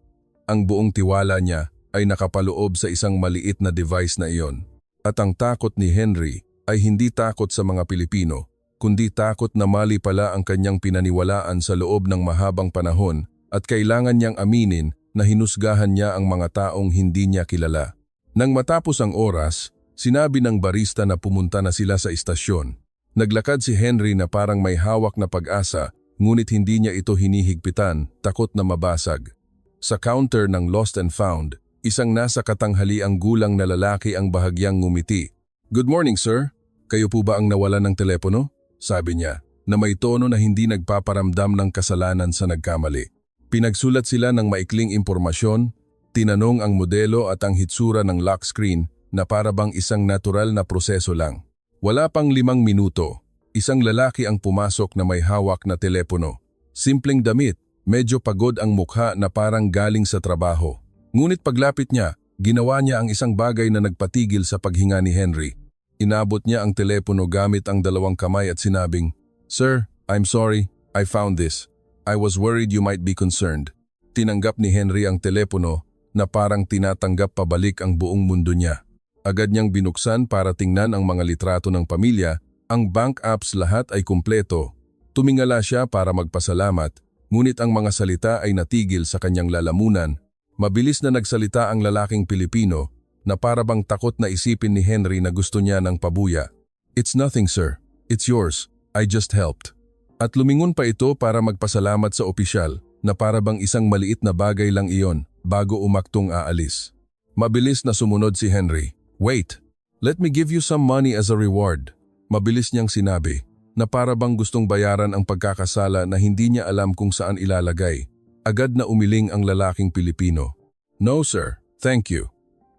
Ang buong tiwala niya ay nakapaloob sa isang maliit na device na iyon. At ang takot ni Henry ay hindi takot sa mga Pilipino, kundi takot na mali pala ang kanyang pinaniwalaan sa loob ng mahabang panahon at kailangan niyang aminin na hinusgahan niya ang mga taong hindi niya kilala. Nang matapos ang oras, sinabi ng barista na pumunta na sila sa istasyon. Naglakad si Henry na parang may hawak na pag-asa, ngunit hindi niya ito hinihigpitan, takot na mabasag. Sa counter ng lost and found, isang nasa katanghaliang gulang na lalaki ang bahagyang ngumiti. Good morning, sir. Kayo po ba ang nawalan ng telepono? Sabi niya, na may tono na hindi nagpaparamdam ng kasalanan sa nagkamali. Pinagsulat sila ng maikling impormasyon, tinanong ang modelo at ang hitsura ng lock screen na para bang isang natural na proseso lang. Wala pang 5 minuto, isang lalaki ang pumasok na may hawak na telepono. Simpleng damit, medyo pagod ang mukha na parang galing sa trabaho. Ngunit paglapit niya, ginawa niya ang isang bagay na nagpatigil sa paghinga ni Henry. Inabot niya ang telepono gamit ang 2 kamay at sinabing, Sir, I'm sorry, I found this. I was worried you might be concerned. Tinanggap ni Henry ang telepono na parang tinatanggap pabalik ang buong mundo niya. Agad niyang binuksan para tingnan ang mga litrato ng pamilya, ang bank apps, lahat ay kumpleto. Tumingala siya para magpasalamat, ngunit ang mga salita ay natigil sa kanyang lalamunan. Mabilis na nagsalita ang lalaking Pilipino na para bang takot na isipin ni Henry na gusto niya ng pabuya. It's nothing, sir. It's yours. I just helped. At lumingon pa ito para magpasalamat sa opisyal na para bang isang maliit na bagay lang iyon bago umaktong aalis. Mabilis na sumunod si Henry. Wait, let me give you some money as a reward. Mabilis niyang sinabi na para bang gustong bayaran ang pagkakasala na hindi niya alam kung saan ilalagay. Agad na umiling ang lalaking Pilipino. No sir, thank you.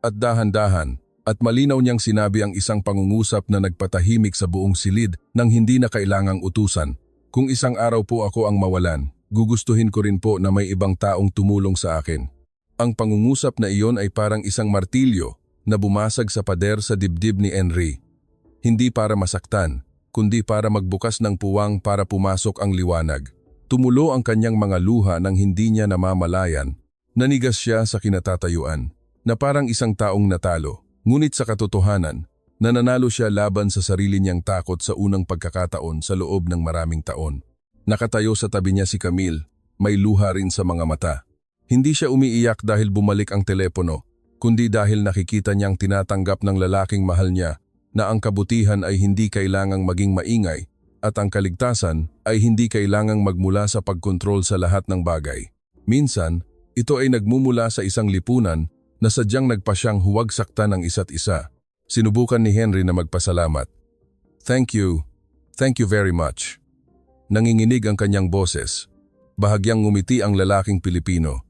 At dahan-dahan, at malinaw niyang sinabi ang isang pangungusap na nagpatahimik sa buong silid nang hindi na kailangang utusan. Kung isang araw po ako ang mawalan, gugustuhin ko rin po na may ibang taong tumulong sa akin. Ang pangungusap na iyon ay parang isang martilyo na bumasag sa pader sa dibdib ni Henry. Hindi para masaktan, kundi para magbukas ng puwang para pumasok ang liwanag. Tumulo ang kanyang mga luha nang hindi niya namamalayan. Nanigas siya sa kinatatayuan, na parang isang taong natalo. Ngunit sa katotohanan, nananalo siya laban sa sarili niyang takot sa unang pagkakataon sa loob ng maraming taon. Nakatayo sa tabi niya si Camille, may luha rin sa mga mata. Hindi siya umiiyak dahil bumalik ang telepono, kundi dahil nakikita niyang tinatanggap ng lalaking mahal niya na ang kabutihan ay hindi kailangang maging maingay at ang kaligtasan ay hindi kailangang magmula sa pagkontrol sa lahat ng bagay. Minsan, ito ay nagmumula sa isang lipunan na sadyang nagpasyang huwag saktan ng isa't isa. Sinubukan ni Henry na magpasalamat. Thank you very much. Nanginginig ang kanyang boses. Bahagyang ngumiti ang lalaking Pilipino.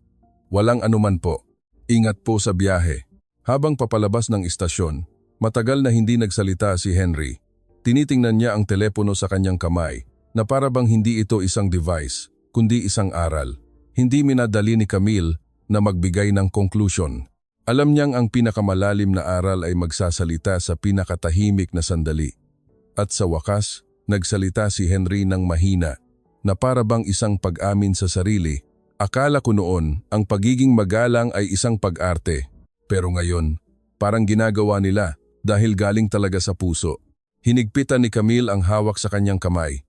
Walang anuman po. Ingat po sa biyahe. Habang papalabas ng istasyon, matagal na hindi nagsalita si Henry. Tinitingnan niya ang telepono sa kanyang kamay na para bang hindi ito isang device, kundi isang aral. Hindi minadali ni Camille na magbigay ng conclusion. Alam niyang ang pinakamalalim na aral ay magsasalita sa pinakatahimik na sandali. At sa wakas, nagsalita si Henry ng mahina. na para bang isang pag-amin sa sarili. Akala ko noon ang pagiging magalang ay isang pag-arte. Pero ngayon, parang ginagawa nila dahil galing talaga sa puso. Hinigpitan ni Camille ang hawak sa kanyang kamay.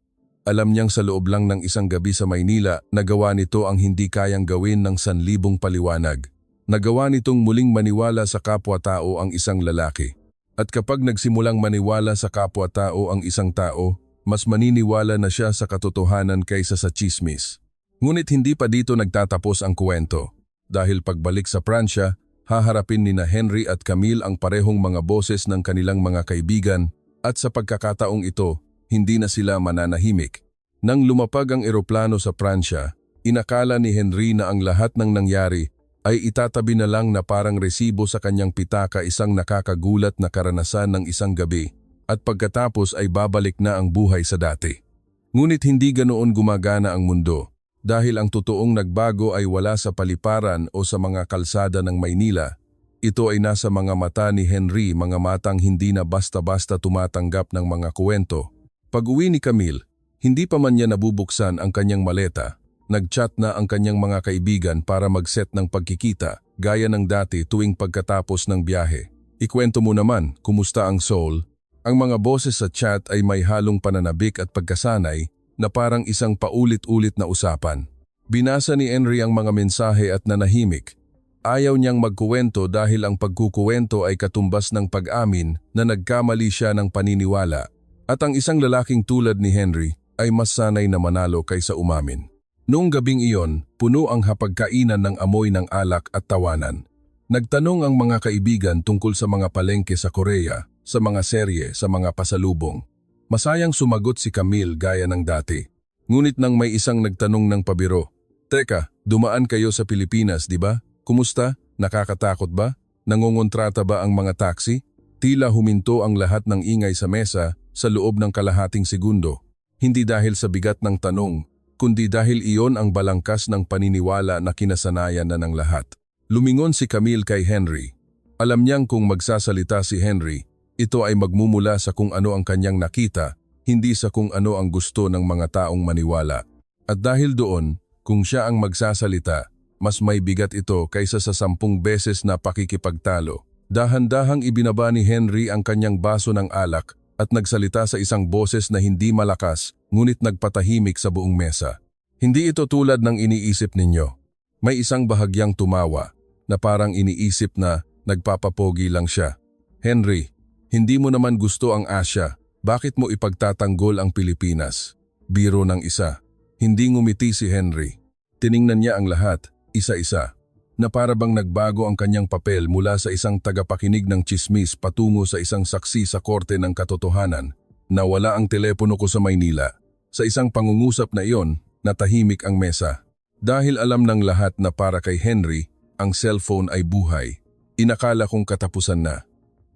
Alam niyang sa loob lang ng isang gabi sa Maynila, nagawa nito ang hindi kayang gawin ng 1,000 paliwanag. Nagawa nitong muling maniwala sa kapwa-tao ang isang lalaki. At kapag nagsimulang maniwala sa kapwa-tao ang isang tao, mas maniniwala na siya sa katotohanan kaysa sa tsismis. Ngunit hindi pa dito nagtatapos ang kwento. Dahil pagbalik sa Pransya, haharapin ni na Henry at Camille ang parehong mga boses ng kanilang mga kaibigan at sa pagkakataong ito, hindi na sila mananahimik. Nang lumapag ang eroplano sa Pransya, inakala ni Henry na ang lahat ng nangyari ay itatabi na lang na parang resibo sa kanyang pitaka, isang nakakagulat na karanasan ng isang gabi, at pagkatapos ay babalik na ang buhay sa dati. Ngunit hindi ganoon gumagana ang mundo, dahil ang totoong nagbago ay wala sa paliparan o sa mga kalsada ng Maynila. Ito ay nasa mga mata ni Henry, mga matang hindi na basta-basta tumatanggap ng mga kwento. Pag-uwi ni Camille, hindi pa man niya nabubuksan ang kanyang maleta. Nag-chat na ang kanyang mga kaibigan para mag-set ng pagkikita, gaya ng dati tuwing pagkatapos ng biyahe. Ikwento mo naman, kumusta ang Seoul? Ang mga boses sa chat ay may halong pananabik at pagkasanay na parang isang paulit-ulit na usapan. Binasa ni Henry ang mga mensahe at nanahimik. Ayaw niyang magkuwento dahil ang pagkukuwento ay katumbas ng pag-amin na nagkamali siya ng paniniwala. At ang isang lalaking tulad ni Henry ay mas sanay na manalo kaysa umamin. Noong gabing iyon, puno ang hapagkainan ng amoy ng alak at tawanan. Nagtanong ang mga kaibigan tungkol sa mga palengke sa Korea, sa mga serye, sa mga pasalubong. Masayang sumagot si Camille gaya ng dati. Ngunit nang may isang nagtanong ng pabiro, "Teka, dumaan kayo sa Pilipinas, di ba? Kumusta? Nakakatakot ba? Nangungontrata ba ang mga taxi?" Tila huminto ang lahat ng ingay sa mesa sa loob ng kalahating segundo. Hindi dahil sa bigat ng tanong, kundi dahil iyon ang balangkas ng paniniwala na kinasanayan na ng lahat. Lumingon si Camille kay Henry. Alam niyang kung magsasalita si Henry, ito ay magmumula sa kung ano ang kanyang nakita, hindi sa kung ano ang gusto ng mga taong maniwala. At dahil doon, kung siya ang magsasalita, mas may bigat ito kaysa sa 10 beses na pakikipagtalo. Dahan-dahang ibinaba ni Henry ang kanyang baso ng alak at nagsalita sa isang boses na hindi malakas, ngunit nagpatahimik sa buong mesa. Hindi ito tulad ng iniisip ninyo. May isang bahagyang tumawa na parang iniisip na nagpapapogi lang siya. "Henry, hindi mo naman gusto ang Asia. Bakit mo ipagtatanggol ang Pilipinas?" Biro ng isa. Hindi ngumiti si Henry. Tiningnan niya ang lahat, isa-isa, na para bang nagbago ang kanyang papel mula sa isang tagapakinig ng tsismis patungo sa isang saksi sa korte ng katotohanan. Nawala ang telepono ko sa Maynila. Sa isang pangungusap na iyon, natahimik ang mesa. Dahil alam ng lahat na para kay Henry, ang cellphone ay buhay. Inakala kong katapusan na.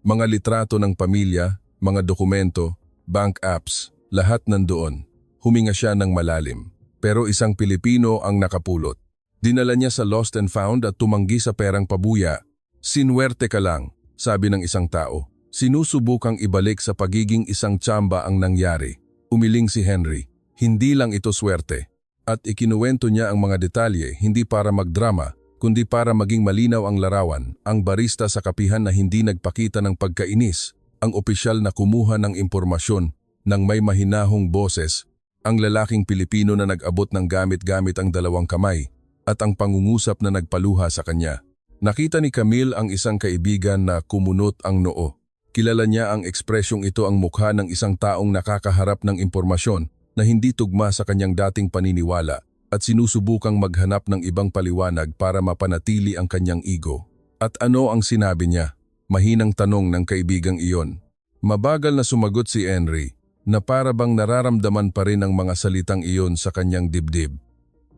Mga litrato ng pamilya, mga dokumento, bank apps, lahat nandoon. Huminga siya ng malalim. Pero isang Pilipino ang nakapulot. Dinala niya sa Lost and Found at tumanggi sa perang pabuya. "Sinwerte ka lang," sabi ng isang tao. Sinusubukang ibalik sa pagiging isang tsamba ang nangyari. Umiling si Henry. Hindi lang ito swerte. At ikinuwento niya ang mga detalye hindi para magdrama, kundi para maging malinaw ang larawan, ang barista sa kapihan na hindi nagpakita ng pagkainis, ang opisyal na kumuha ng impormasyon ng may mahinahong boses, ang lalaking Pilipino na nag-abot ng gamit-gamit ang 2 kamay, at ang pangungusap na nagpaluha sa kanya. Nakita ni Camille ang isang kaibigan na kumunot ang noo. Kilala niya ang ekspresyong ito, ang mukha ng isang taong nakakaharap ng impormasyon na hindi tugma sa kanyang dating paniniwala at sinusubukang maghanap ng ibang paliwanag para mapanatili ang kanyang ego. At ano ang sinabi niya? Mahinang tanong ng kaibigang iyon. Mabagal na sumagot si Henry na para bang nararamdaman pa rin ang mga salitang iyon sa kanyang dibdib.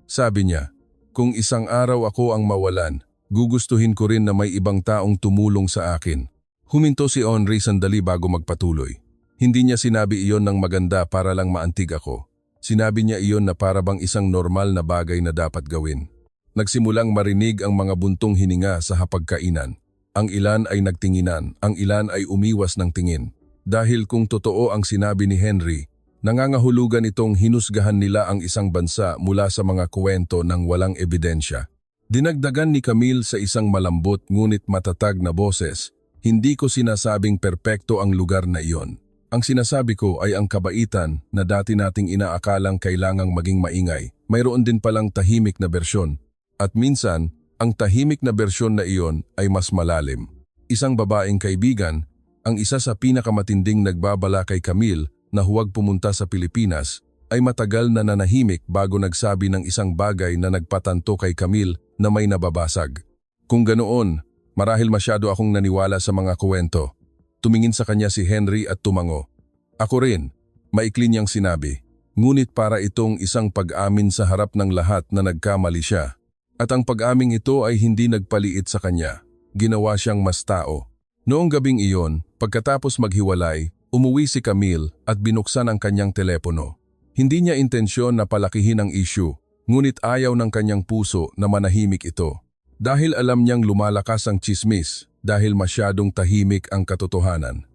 Sabi niya, "Kung isang araw ako ang mawalan, gugustuhin ko rin na may ibang taong tumulong sa akin." Huminto si Henry sandali bago magpatuloy. Hindi niya sinabi iyon ng maganda para lang maantig ako. Sinabi niya iyon na para bang isang normal na bagay na dapat gawin. Nagsimulang marinig ang mga buntong hininga sa hapagkainan. Ang ilan ay nagtinginan, ang ilan ay umiwas ng tingin. Dahil kung totoo ang sinabi ni Henry, Nangangahulugan itong hinusgahan nila ang isang bansa mula sa mga kwento ng walang ebidensya. Dinagdagan ni Camille sa isang malambot ngunit matatag na boses, "Hindi ko sinasabing perpekto ang lugar na iyon. Ang sinasabi ko ay ang kabaitan na dati nating inaakalang kailangang maging maingay, mayroon din palang tahimik na bersyon. At minsan, ang tahimik na bersyon na iyon ay mas malalim." Isang babaeng kaibigan, ang isa sa pinakamatinding nagbabala kay Camille na huwag pumunta sa Pilipinas, ay matagal na nanahimik bago nagsabi ng isang bagay na nagpatanto kay Camille na may nababasag. Kung ganoon, marahil masyado akong naniwala sa mga kwento. Tumingin sa kanya si Henry at tumango. "Ako rin," maikli niyang sinabi. Ngunit para itong isang pag-amin sa harap ng lahat na nagkamali siya. At ang pag-aming ito ay hindi nagpaliit sa kanya. Ginawa siyang mas tao. Noong gabing iyon, pagkatapos maghiwalay, umuwi si Camille at binuksan ang kanyang telepono. Hindi niya intensyon na palakihin ang issue, ngunit ayaw ng kanyang puso na manahimik ito. Dahil alam niyang lumalakas ang tsismis, dahil masyadong tahimik ang katotohanan.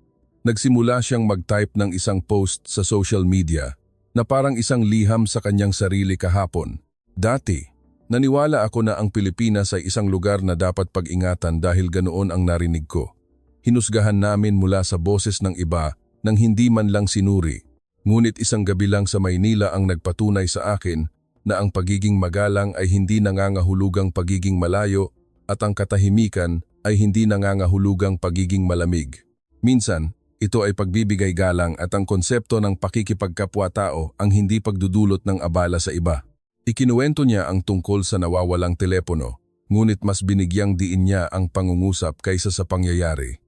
Nagsimula siyang mag-type ng isang post sa social media na parang isang liham sa kanyang sarili kahapon. "Dati, naniwala ako na ang Pilipinas ay isang lugar na dapat pag-ingatan dahil ganoon ang narinig ko. Hinusgahan namin mula sa boses ng iba nang hindi man lang sinuri. Ngunit isang gabi lang sa Maynila ang nagpatunay sa akin na ang pagiging magalang ay hindi nangangahulugang pagiging malayo at ang katahimikan ay hindi nangangahulugang pagiging malamig. Minsan, ito ay pagbibigay galang at ang konsepto ng pakikipagkapwa-tao ang hindi pagdudulot ng abala sa iba." Ikinuwento niya ang tungkol sa nawawalang telepono, ngunit mas binigyang diin niya ang pangungusap kaysa sa pangyayari.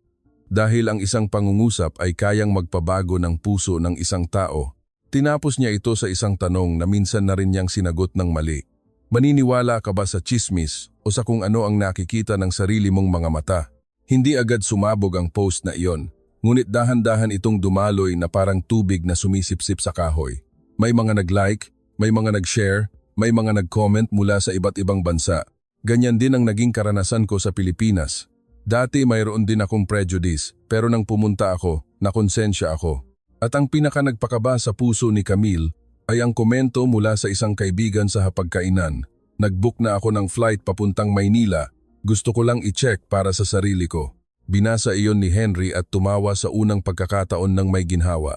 Dahil ang isang pangungusap ay kayang magpabago ng puso ng isang tao, tinapos niya ito sa isang tanong na minsan na rin niyang sinagot ng mali. "Maniniwala ka ba sa chismis o sa kung ano ang nakikita ng sarili mong mga mata?" Hindi agad sumabog ang post na iyon, ngunit dahan-dahan itong dumaloy na parang tubig na sumisipsip sa kahoy. May mga nag-like, may mga nag-share, may mga nag-comment mula sa iba't ibang bansa. Ganyan din ang naging karanasan ko sa Pilipinas. Dati mayroon din akong prejudice, pero nang pumunta ako, nakonsensya ako. At ang pinaka nagpakaba sa puso ni Camille ay ang komento mula sa isang kaibigan sa hapagkainan. "Nag-book na ako ng flight papuntang Maynila. Gusto ko lang i-check para sa sarili ko." Binasa iyon ni Henry at tumawa sa unang pagkakataon ng may ginhawa.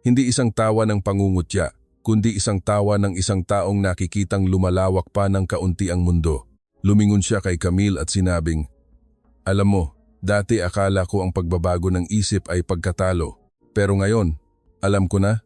Hindi isang tawa ng pangungutya, kundi isang tawa ng isang taong nakikitang lumalawak pa ng kaunti ang mundo. Lumingon siya kay Camille at sinabing, "Alam mo, dati akala ko ang pagbabago ng isip ay pagkatalo. Pero ngayon, alam ko na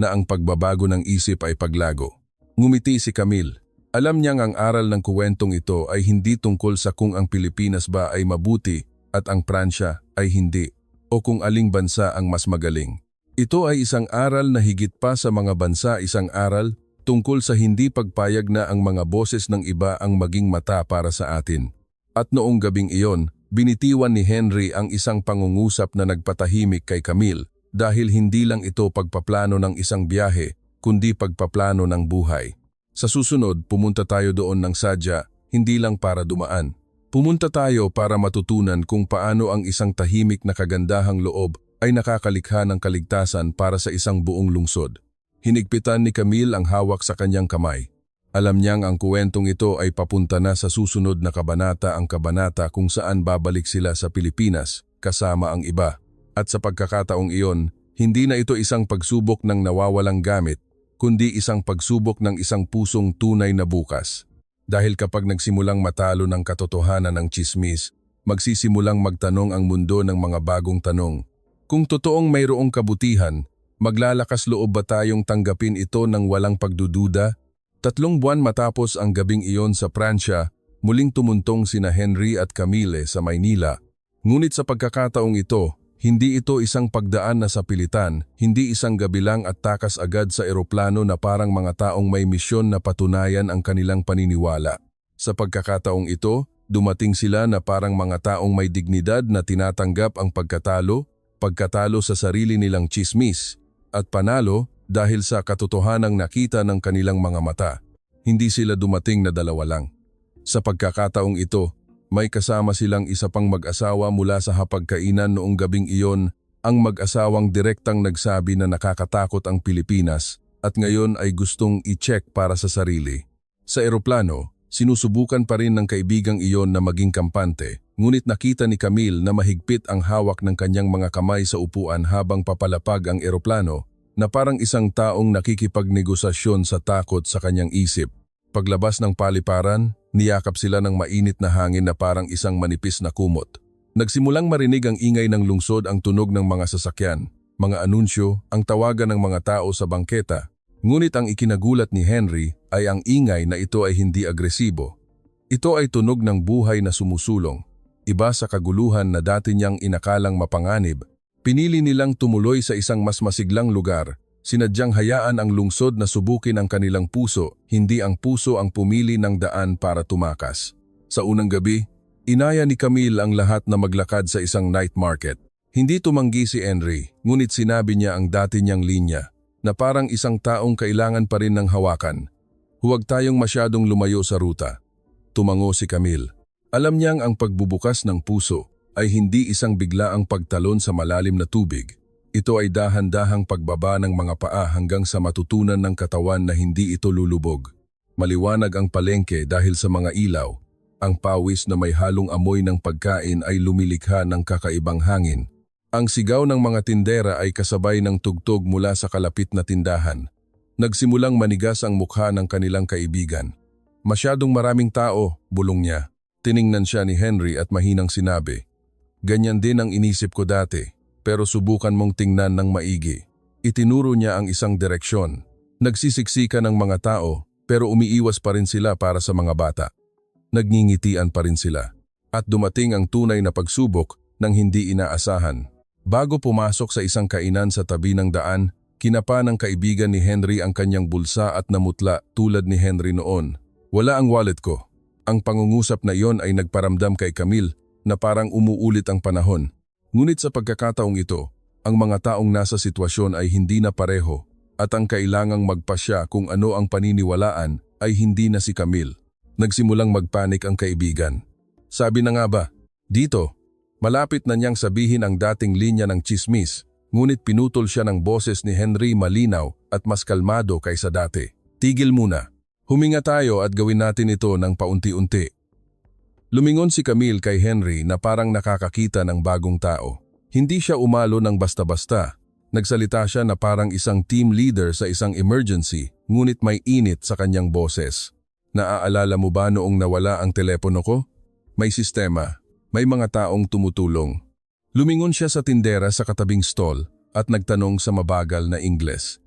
ang pagbabago ng isip ay paglago." Ngumiti si Camille. Alam niyang ang aral ng kuwentong ito ay hindi tungkol sa kung ang Pilipinas ba ay mabuti at ang Pransya ay hindi, o kung aling bansa ang mas magaling. Ito ay isang aral na higit pa sa mga bansa, isang aral tungkol sa hindi pagpayag na ang mga boses ng iba ang maging mata para sa atin. At noong gabing iyon, binitiwan ni Henry ang isang pangungusap na nagpatahimik kay Camille dahil hindi lang ito pagpaplano ng isang biyahe, kundi pagpaplano ng buhay. Sa susunod, pumunta tayo doon ng sadya, hindi lang para dumaan. Pumunta tayo para matutunan kung paano ang isang tahimik na kagandahang loob ay nakakalikha ng kaligtasan para sa isang buong lungsod. Hinigpitan ni Camille ang hawak sa kanyang kamay. Alam niyang ang kuwentong ito ay papunta na sa susunod na kabanata, ang kabanata kung saan babalik sila sa Pilipinas kasama ang iba. At sa pagkakataong iyon, hindi na ito isang pagsubok ng nawawalang gamit, kundi isang pagsubok ng isang pusong tunay na bukas. Dahil kapag nagsimulang matalo ng katotohanan ng tsismis, magsisimulang magtanong ang mundo ng mga bagong tanong. Kung totoong mayroong kabutihan, maglalakas loob ba tayong tanggapin ito ng walang pagdududa? 3 buwan matapos ang gabing iyon sa Pransya, muling tumuntong sina Henry at Camille sa Maynila. Ngunit sa pagkakataong ito, hindi ito isang pagdaan na sa pilitan, hindi isang gabi lang at takas agad sa eroplano na parang mga taong may misyon na patunayan ang kanilang paniniwala. Sa pagkakataong ito, dumating sila na parang mga taong may dignidad na tinatanggap ang pagkatalo sa sarili nilang tsismis, at panalo dahil sa katotohanang nakita ng kanilang mga mata. Hindi sila dumating na dalawa lang. Sa pagkakataong ito, may kasama silang isa pang mag-asawa mula sa hapagkainan noong gabing iyon Ang mag-asawang direktang nagsabi na nakakatakot ang Pilipinas at ngayon ay gustong i-check para sa sarili. Sa eroplano, sinusubukan pa rin ng kaibigang iyon na maging kampante, ngunit nakita ni Camille na mahigpit ang hawak ng kanyang mga kamay sa upuan habang papalapag ang eroplano na parang isang taong nakikipagnegosasyon sa takot sa kanyang isip. Paglabas ng paliparan, niyakap sila ng mainit na hangin na parang isang manipis na kumot. Nagsimulang marinig ang ingay ng lungsod, ang tunog ng mga sasakyan, mga anunsyo, ang tawagan ng mga tao sa bangketa. Ngunit ang ikinagulat ni Henry ay ang ingay na ito ay hindi agresibo. Ito ay tunog ng buhay na sumusulong. Iba sa kaguluhan na dati niyang inakalang mapanganib. Pinili nilang tumuloy sa isang mas masiglang lugar. Sinadyang hayaan ang lungsod na subukin ang kanilang puso, hindi ang puso ang pumili ng daan para tumakas. Sa unang gabi, inaya ni Camille ang lahat na maglakad sa isang night market. Hindi tumanggi si Henry, ngunit sinabi niya ang dati niyang linya, na parang isang taong kailangan pa rin ng hawakan. Huwag tayong masyadong lumayo sa ruta. Tumango si Camille. Alam niyang ang pagbubukas ng puso ay hindi isang biglaang pagtalon sa malalim na tubig. Ito ay dahan-dahang pagbaba ng mga paa hanggang sa matutunan ng katawan na hindi ito lulubog. Maliwanag ang palengke dahil sa mga ilaw. Ang pawis na may halong amoy ng pagkain ay lumilikha ng kakaibang hangin. Ang sigaw ng mga tindera ay kasabay ng tugtog mula sa kalapit na tindahan. Nagsimulang manigas ang mukha ng kanilang kaibigan. Masyadong maraming tao, bulong niya. Tiningnan siya ni Henry at mahinang sinabi, "Ganyan din ang inisip ko dati, pero subukan mong tingnan ng maigi." Itinuro niya ang isang direksyon. Nagsisiksika ng mga tao, pero umiiwas pa rin sila para sa mga bata. Nagngingitian pa rin sila. At dumating ang tunay na pagsubok ng hindi inaasahan. Bago pumasok sa isang kainan sa tabi ng daan, kinapa ng kaibigan ni Henry ang kanyang bulsa at namutla tulad ni Henry noon. "Wala ang wallet ko." Ang pangungusap na iyon ay nagparamdam kay Camille na parang umuulit ang panahon. Ngunit sa pagkakataong ito, ang mga taong nasa sitwasyon ay hindi na pareho at ang kailangang magpasya kung ano ang paniniwalaan ay hindi na si Camille. Nagsimulang magpanik ang kaibigan. Sabi na nga ba, dito, malapit na niyang sabihin ang dating linya ng tsismis, ngunit pinutol siya ng boses ni Henry malinaw at mas kalmado kaysa dati. "Tigil muna. Huminga tayo at gawin natin ito ng paunti-unti." Lumingon si Camille kay Henry na parang nakakakita ng bagong tao. Hindi siya umalo ng basta-basta. Nagsalita siya na parang isang team leader sa isang emergency, ngunit may init sa kanyang boses. "Naaalala mo ba noong nawala ang telepono ko? May sistema, may mga taong tumutulong." Lumingon siya sa tindera sa katabing stall at nagtanong sa mabagal na Ingles.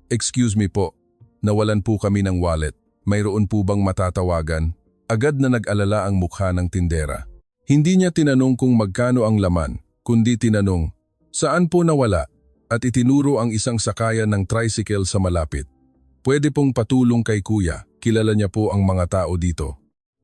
"Excuse me po, nawalan po kami ng wallet. Mayroon po bang matatawagan?" Agad na nag-alala ang mukha ng tindera. Hindi niya tinanong kung magkano ang laman, kundi tinanong, "Saan po nawala?" At itinuro ang isang sakayan ng tricycle sa malapit. "Pwede pong patulong kay kuya. Kilala niya po ang mga tao dito."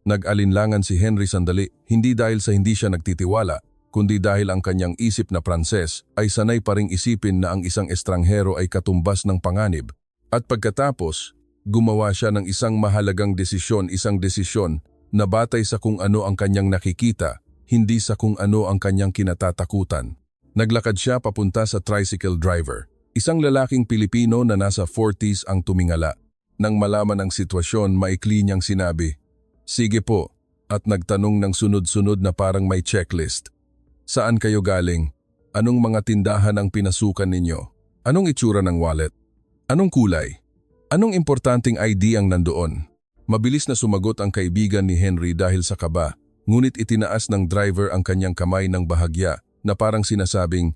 Nag-alinlangan si Henry sandali, hindi dahil sa hindi siya nagtitiwala, kundi dahil ang kanyang isip na Pranses ay sanay pa ring isipin na ang isang estranghero ay katumbas ng panganib. At pagkatapos, gumawa siya ng isang mahalagang desisyon, isang desisyon na batay sa kung ano ang kanyang nakikita, hindi sa kung ano ang kanyang kinatatakutan. Naglakad siya papunta sa tricycle driver. Isang lalaking Pilipino na nasa 40s ang tumingala. Nang malaman ang sitwasyon, maikli niyang sinabi, "Sige po," at nagtanong ng sunod-sunod na parang may checklist. "Saan kayo galing? Anong mga tindahan ang pinasukan ninyo? Anong itsura ng wallet? Anong kulay? Anong importanteng ID ang nandoon?" Mabilis na sumagot ang kaibigan ni Henry dahil sa kaba, ngunit itinaas ng driver ang kanyang kamay ng bahagya na parang sinasabing,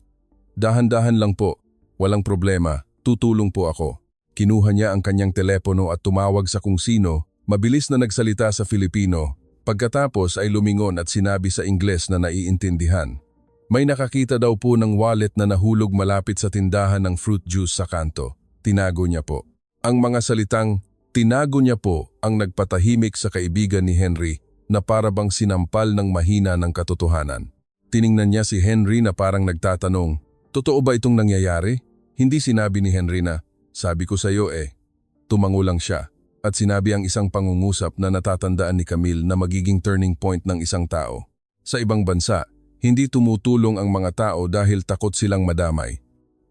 "Dahan-dahan lang po, walang problema, tutulong po ako." Kinuha niya ang kanyang telepono at tumawag sa kung sino, mabilis na nagsalita sa Filipino. Pagkatapos ay lumingon at sinabi sa Ingles na naiintindihan. May nakakita daw po ng wallet na nahulog malapit sa tindahan ng fruit juice sa kanto. Tinago niya po. Ang mga salitang tinago niya po ang nagpatahimik sa kaibigan ni Henry na parabang sinampal ng mahina ng katotohanan. Tiningnan niya si Henry na parang nagtatanong, "Totoo ba itong nangyayari?" Hindi sinabi ni Henry na, "Sabi ko sa iyo eh." Tumango lang siya at sinabi ang isang pangungusap na natatandaan ni Camille na magiging turning point ng isang tao. Sa ibang bansa, Hindi tumutulong ang mga tao dahil takot silang madamay.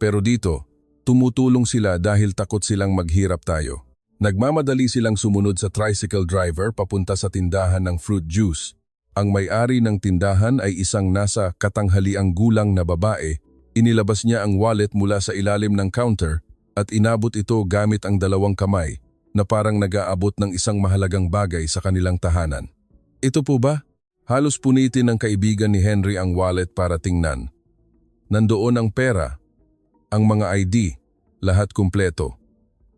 Pero dito, tumutulong sila dahil takot silang maghirap tayo. Nagmamadali silang sumunod sa tricycle driver papunta sa tindahan ng fruit juice. Ang may-ari ng tindahan ay isang nasa katanghaliang gulang na babae. Inilabas niya ang wallet mula sa ilalim ng counter at inabot ito gamit ang dalawang kamay na parang nag-aabot ng isang mahalagang bagay sa kanilang tahanan. Ito po ba? Halos punitin ng kaibigan ni Henry ang wallet para tingnan. Nandoon ang pera, ang mga ID, lahat kumpleto.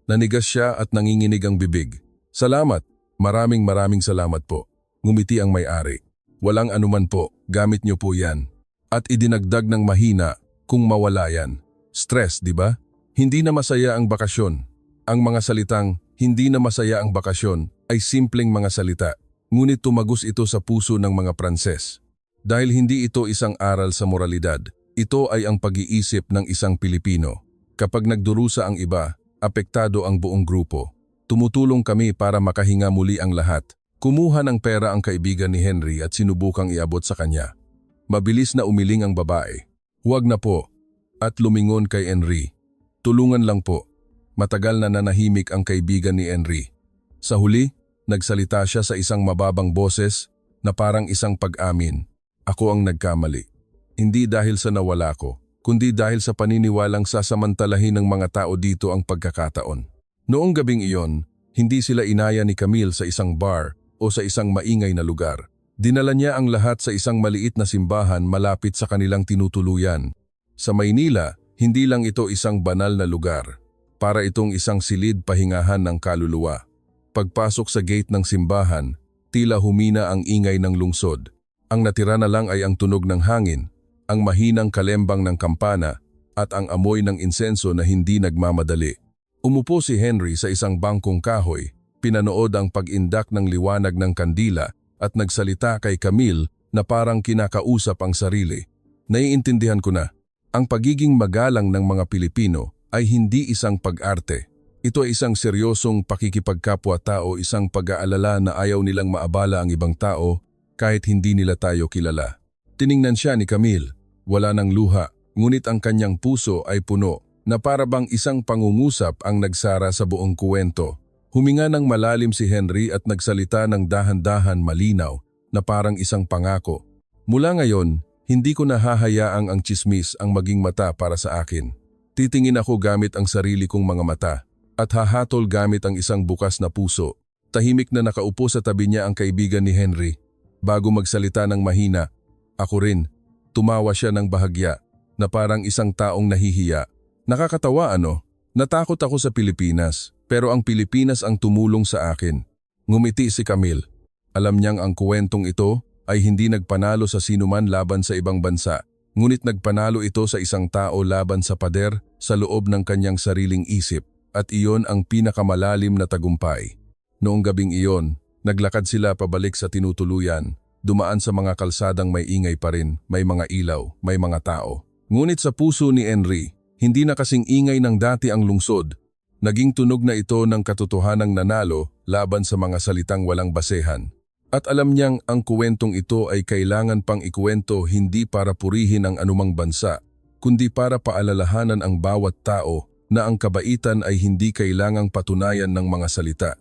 Nanigas siya at nanginginig ang bibig. Salamat, maraming salamat po. Ngumiti ang may-ari. Walang anuman po, gamit niyo po yan. At idinagdag ng mahina kung mawala yan. Stress, di ba? Hindi na masaya ang bakasyon. Ang mga salitang, hindi na masaya ang bakasyon, ay simpleng mga salita. Ngunit tumagos ito sa puso ng mga Pranses. Dahil hindi ito isang aral sa moralidad, ito ay ang pag-iisip ng isang Pilipino. Kapag nagdurusa ang iba, apektado ang buong grupo. Tumutulong kami para makahinga muli ang lahat. Kumuha ng pera ang kaibigan ni Henry at sinubukang iabot sa kanya. Mabilis na umiling ang babae. Huwag na po. At lumingon kay Henry. Tulungan lang po. Matagal na nanahimik ang kaibigan ni Henry. Sa huli, nagsalita siya sa isang mababang boses na parang isang pag-amin. Ako ang nagkamali. Hindi dahil sa nawala ko, kundi dahil sa paniniwalang sasamantalahin ng mga tao dito ang pagkakataon. Noong gabing iyon, hindi sila inaya ni Camille sa isang bar o sa isang maingay na lugar. Dinala niya ang lahat sa isang maliit na simbahan malapit sa kanilang tinutuluyan. Sa Maynila, hindi lang ito isang banal na lugar. Para itong isang silid pahingahan ng kaluluwa. Pagpasok sa gate ng simbahan, tila humina ang ingay ng lungsod. Ang natira na lang ay ang tunog ng hangin, ang mahinang kalembang ng kampana at ang amoy ng insenso na hindi nagmamadali. Umupo si Henry sa isang bangkong kahoy, pinanood ang pag-indak ng liwanag ng kandila at nagsalita kay Camille na parang kinakausap ang sarili. Naiintindihan ko na, ang pagiging magalang ng mga Pilipino ay hindi isang pag-arte. Ito ay isang seryosong pakikipagkapwa-tao, isang pag-aalala na ayaw nilang maabala ang ibang tao kahit hindi nila tayo kilala. Tiningnan siya ni Camille. Wala ng luha, ngunit ang kanyang puso ay puno na para bang isang pangungusap ang nagsara sa buong kuwento. Huminga ng malalim si Henry at nagsalita ng dahan-dahan malinaw na parang isang pangako. Mula ngayon, hindi ko nahahayaang ang tsismis ang maging mata para sa akin. Titingin ako gamit ang sarili kong mga mata. At hahatol gamit ang isang bukas na puso. Tahimik na nakaupo sa tabi niya ang kaibigan ni Henry. Bago magsalita ng mahina, ako rin. Tumawa siya ng bahagya, na parang isang taong nahihiya. Nakakatawa ano? Natakot ako sa Pilipinas, pero ang Pilipinas ang tumulong sa akin. Ngumiti si Camille. Alam niyang ang kuwentong ito ay hindi nagpanalo sa sinuman laban sa ibang bansa. Ngunit nagpanalo ito sa isang tao laban sa pader sa loob ng kanyang sariling isip. At iyon ang pinakamalalim na tagumpay. Noong gabing iyon, naglakad sila pabalik sa tinutuluyan, dumaan sa mga kalsadang may ingay pa rin, may mga ilaw, may mga tao. Ngunit sa puso ni Henry, hindi na kasing ingay ng dati ang lungsod. Naging tunog na ito ng katotohanang nanalo laban sa mga salitang walang basehan. At alam niyang ang kuwentong ito ay kailangan pang ikuwento hindi para purihin ang anumang bansa, kundi para paalalahanan ang bawat tao na ang kabaitan ay hindi kailangang patunayan ng mga salita.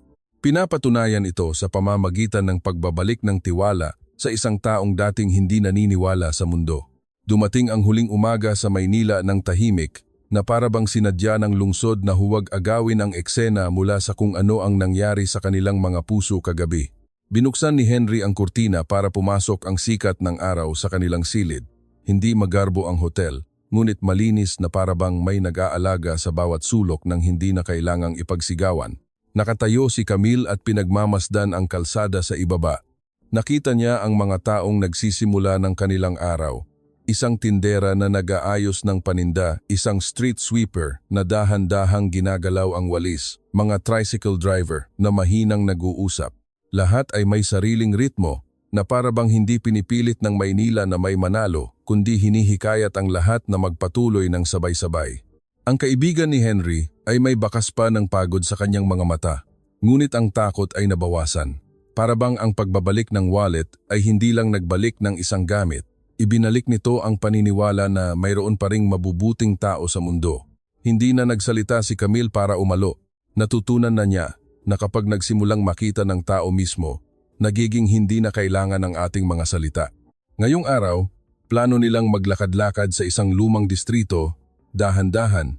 Pinapatunayan ito sa pamamagitan ng pagbabalik ng tiwala sa isang taong dating hindi naniniwala sa mundo. Dumating ang huling umaga sa Maynila ng tahimik na parabang sinadya ng lungsod na huwag agawin ang eksena mula sa kung ano ang nangyari sa kanilang mga puso kagabi. Binuksan ni Henry ang kurtina para pumasok ang sikat ng araw sa kanilang silid. Hindi magarbo ang hotel. Ngunit malinis na parabang may nag-aalaga sa bawat sulok ng hindi na kailangang ipagsigawan. Nakatayo si Camille at pinagmamasdan ang kalsada sa ibaba. Nakita niya ang mga taong nagsisimula ng kanilang araw. Isang tindera na nag-aayos ng paninda, isang street sweeper na dahan-dahang ginagalaw ang walis, mga tricycle driver na mahinang nag-uusap. Lahat ay may sariling ritmo na parabang hindi pinipilit ng Maynila na may manalo, kundi hinihikayat ang lahat na magpatuloy ng sabay-sabay. Ang kaibigan ni Henry ay may bakas pa ng pagod sa kanyang mga mata, ngunit ang takot ay nabawasan. Parabang ang pagbabalik ng wallet ay hindi lang nagbalik ng isang gamit, Ibinalik nito ang paniniwala na mayroon pa ring mabubuting tao sa mundo. Hindi na nagsalita si Camille para umalo. Natutunan na niya na kapag nagsimulang makita ng tao mismo, nagiging hindi na kailangan ng ating mga salita. Ngayong araw, plano nilang maglakad-lakad sa isang lumang distrito, dahan-dahan.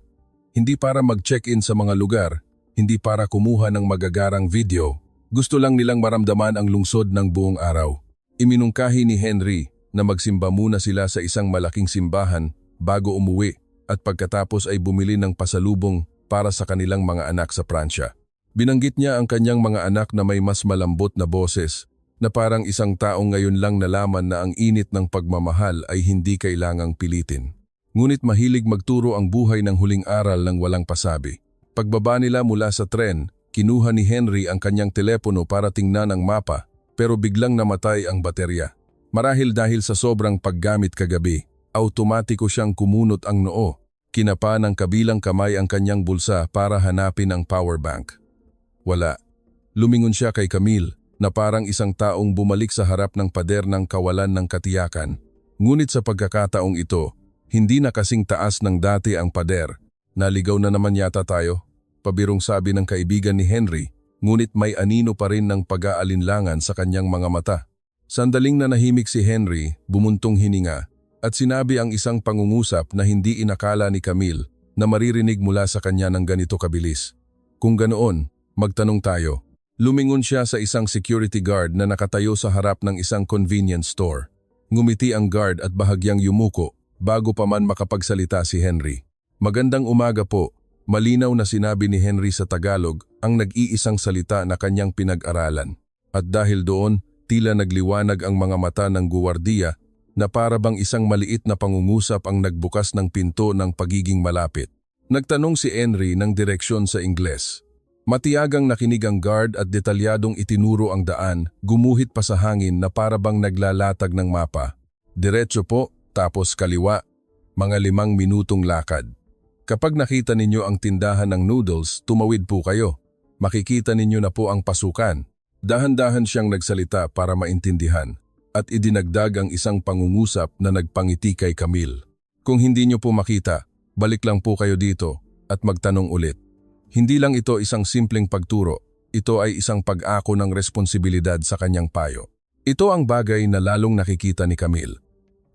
Hindi para mag-check-in sa mga lugar, hindi para kumuha ng magagarang video. Gusto lang nilang maramdaman ang lungsod ng buong araw. Iminungkahi ni Henry na magsimba muna sila sa isang malaking simbahan bago umuwi at pagkatapos ay bumili ng pasalubong para sa kanilang mga anak sa Pransya. Binanggit niya ang kanyang mga anak na may mas malambot na boses, na parang isang taong ngayon lang nalaman na ang init ng pagmamahal ay hindi kailangang pilitin. Ngunit mahilig magturo ang buhay ng huling aral ng walang pasabi. Pagbaba nila mula sa tren, kinuha ni Henry ang kanyang telepono para tingnan ang mapa, pero biglang namatay ang baterya. Marahil dahil sa sobrang paggamit kagabi, automatiko siyang kumunot ang noo. Kinapa ng kabilang kamay ang kanyang bulsa para hanapin ang power bank. Wala. Lumingon siya kay Camille na parang isang taong bumalik sa harap ng pader ng kawalan ng katiyakan. Ngunit sa pagkakataong ito, hindi na kasing taas ng dati ang pader. Naligaw na naman yata tayo, pabirong sabi ng kaibigan ni Henry, ngunit may anino pa rin ng pag-aalinlangan sa kanyang mga mata. Sandaling nanahimik si Henry, bumuntong hininga, at sinabi ang isang pangungusap na hindi inakala ni Camille na maririnig mula sa kanya ng ganito kabilis. Kung ganoon, magtanong tayo. Lumingon siya sa isang security guard na nakatayo sa harap ng isang convenience store. Ngumiti ang guard at bahagyang yumuko bago pa man makapagsalita si Henry. Magandang umaga po. Malinaw na sinabi ni Henry sa Tagalog ang nag-iisang salita na kanyang pinag-aralan. At dahil doon, tila nagliwanag ang mga mata ng guwardiya na para bang isang maliit na pangungusap ang nagbukas ng pinto ng pagiging malapit. Nagtanong si Henry ng direksyon sa Ingles. Matiyagang nakinig ang guard at detalyadong itinuro ang daan, gumuhit pa sa hangin na para bang naglalatag ng mapa. Diretso po, tapos kaliwa. Mga 5 minutong lakad. Kapag nakita ninyo ang tindahan ng noodles, tumawid po kayo. Makikita ninyo na po ang pasukan. Dahan-dahan siyang nagsalita para maintindihan at idinagdag ang isang pangungusap na nagpangiti kay Camille. Kung hindi nyo po makita, balik lang po kayo dito at magtanong ulit. Hindi lang ito isang simpleng pagturo, ito ay isang pag-ako ng responsibilidad sa kanyang payo. Ito ang bagay na lalong nakikita ni Camille.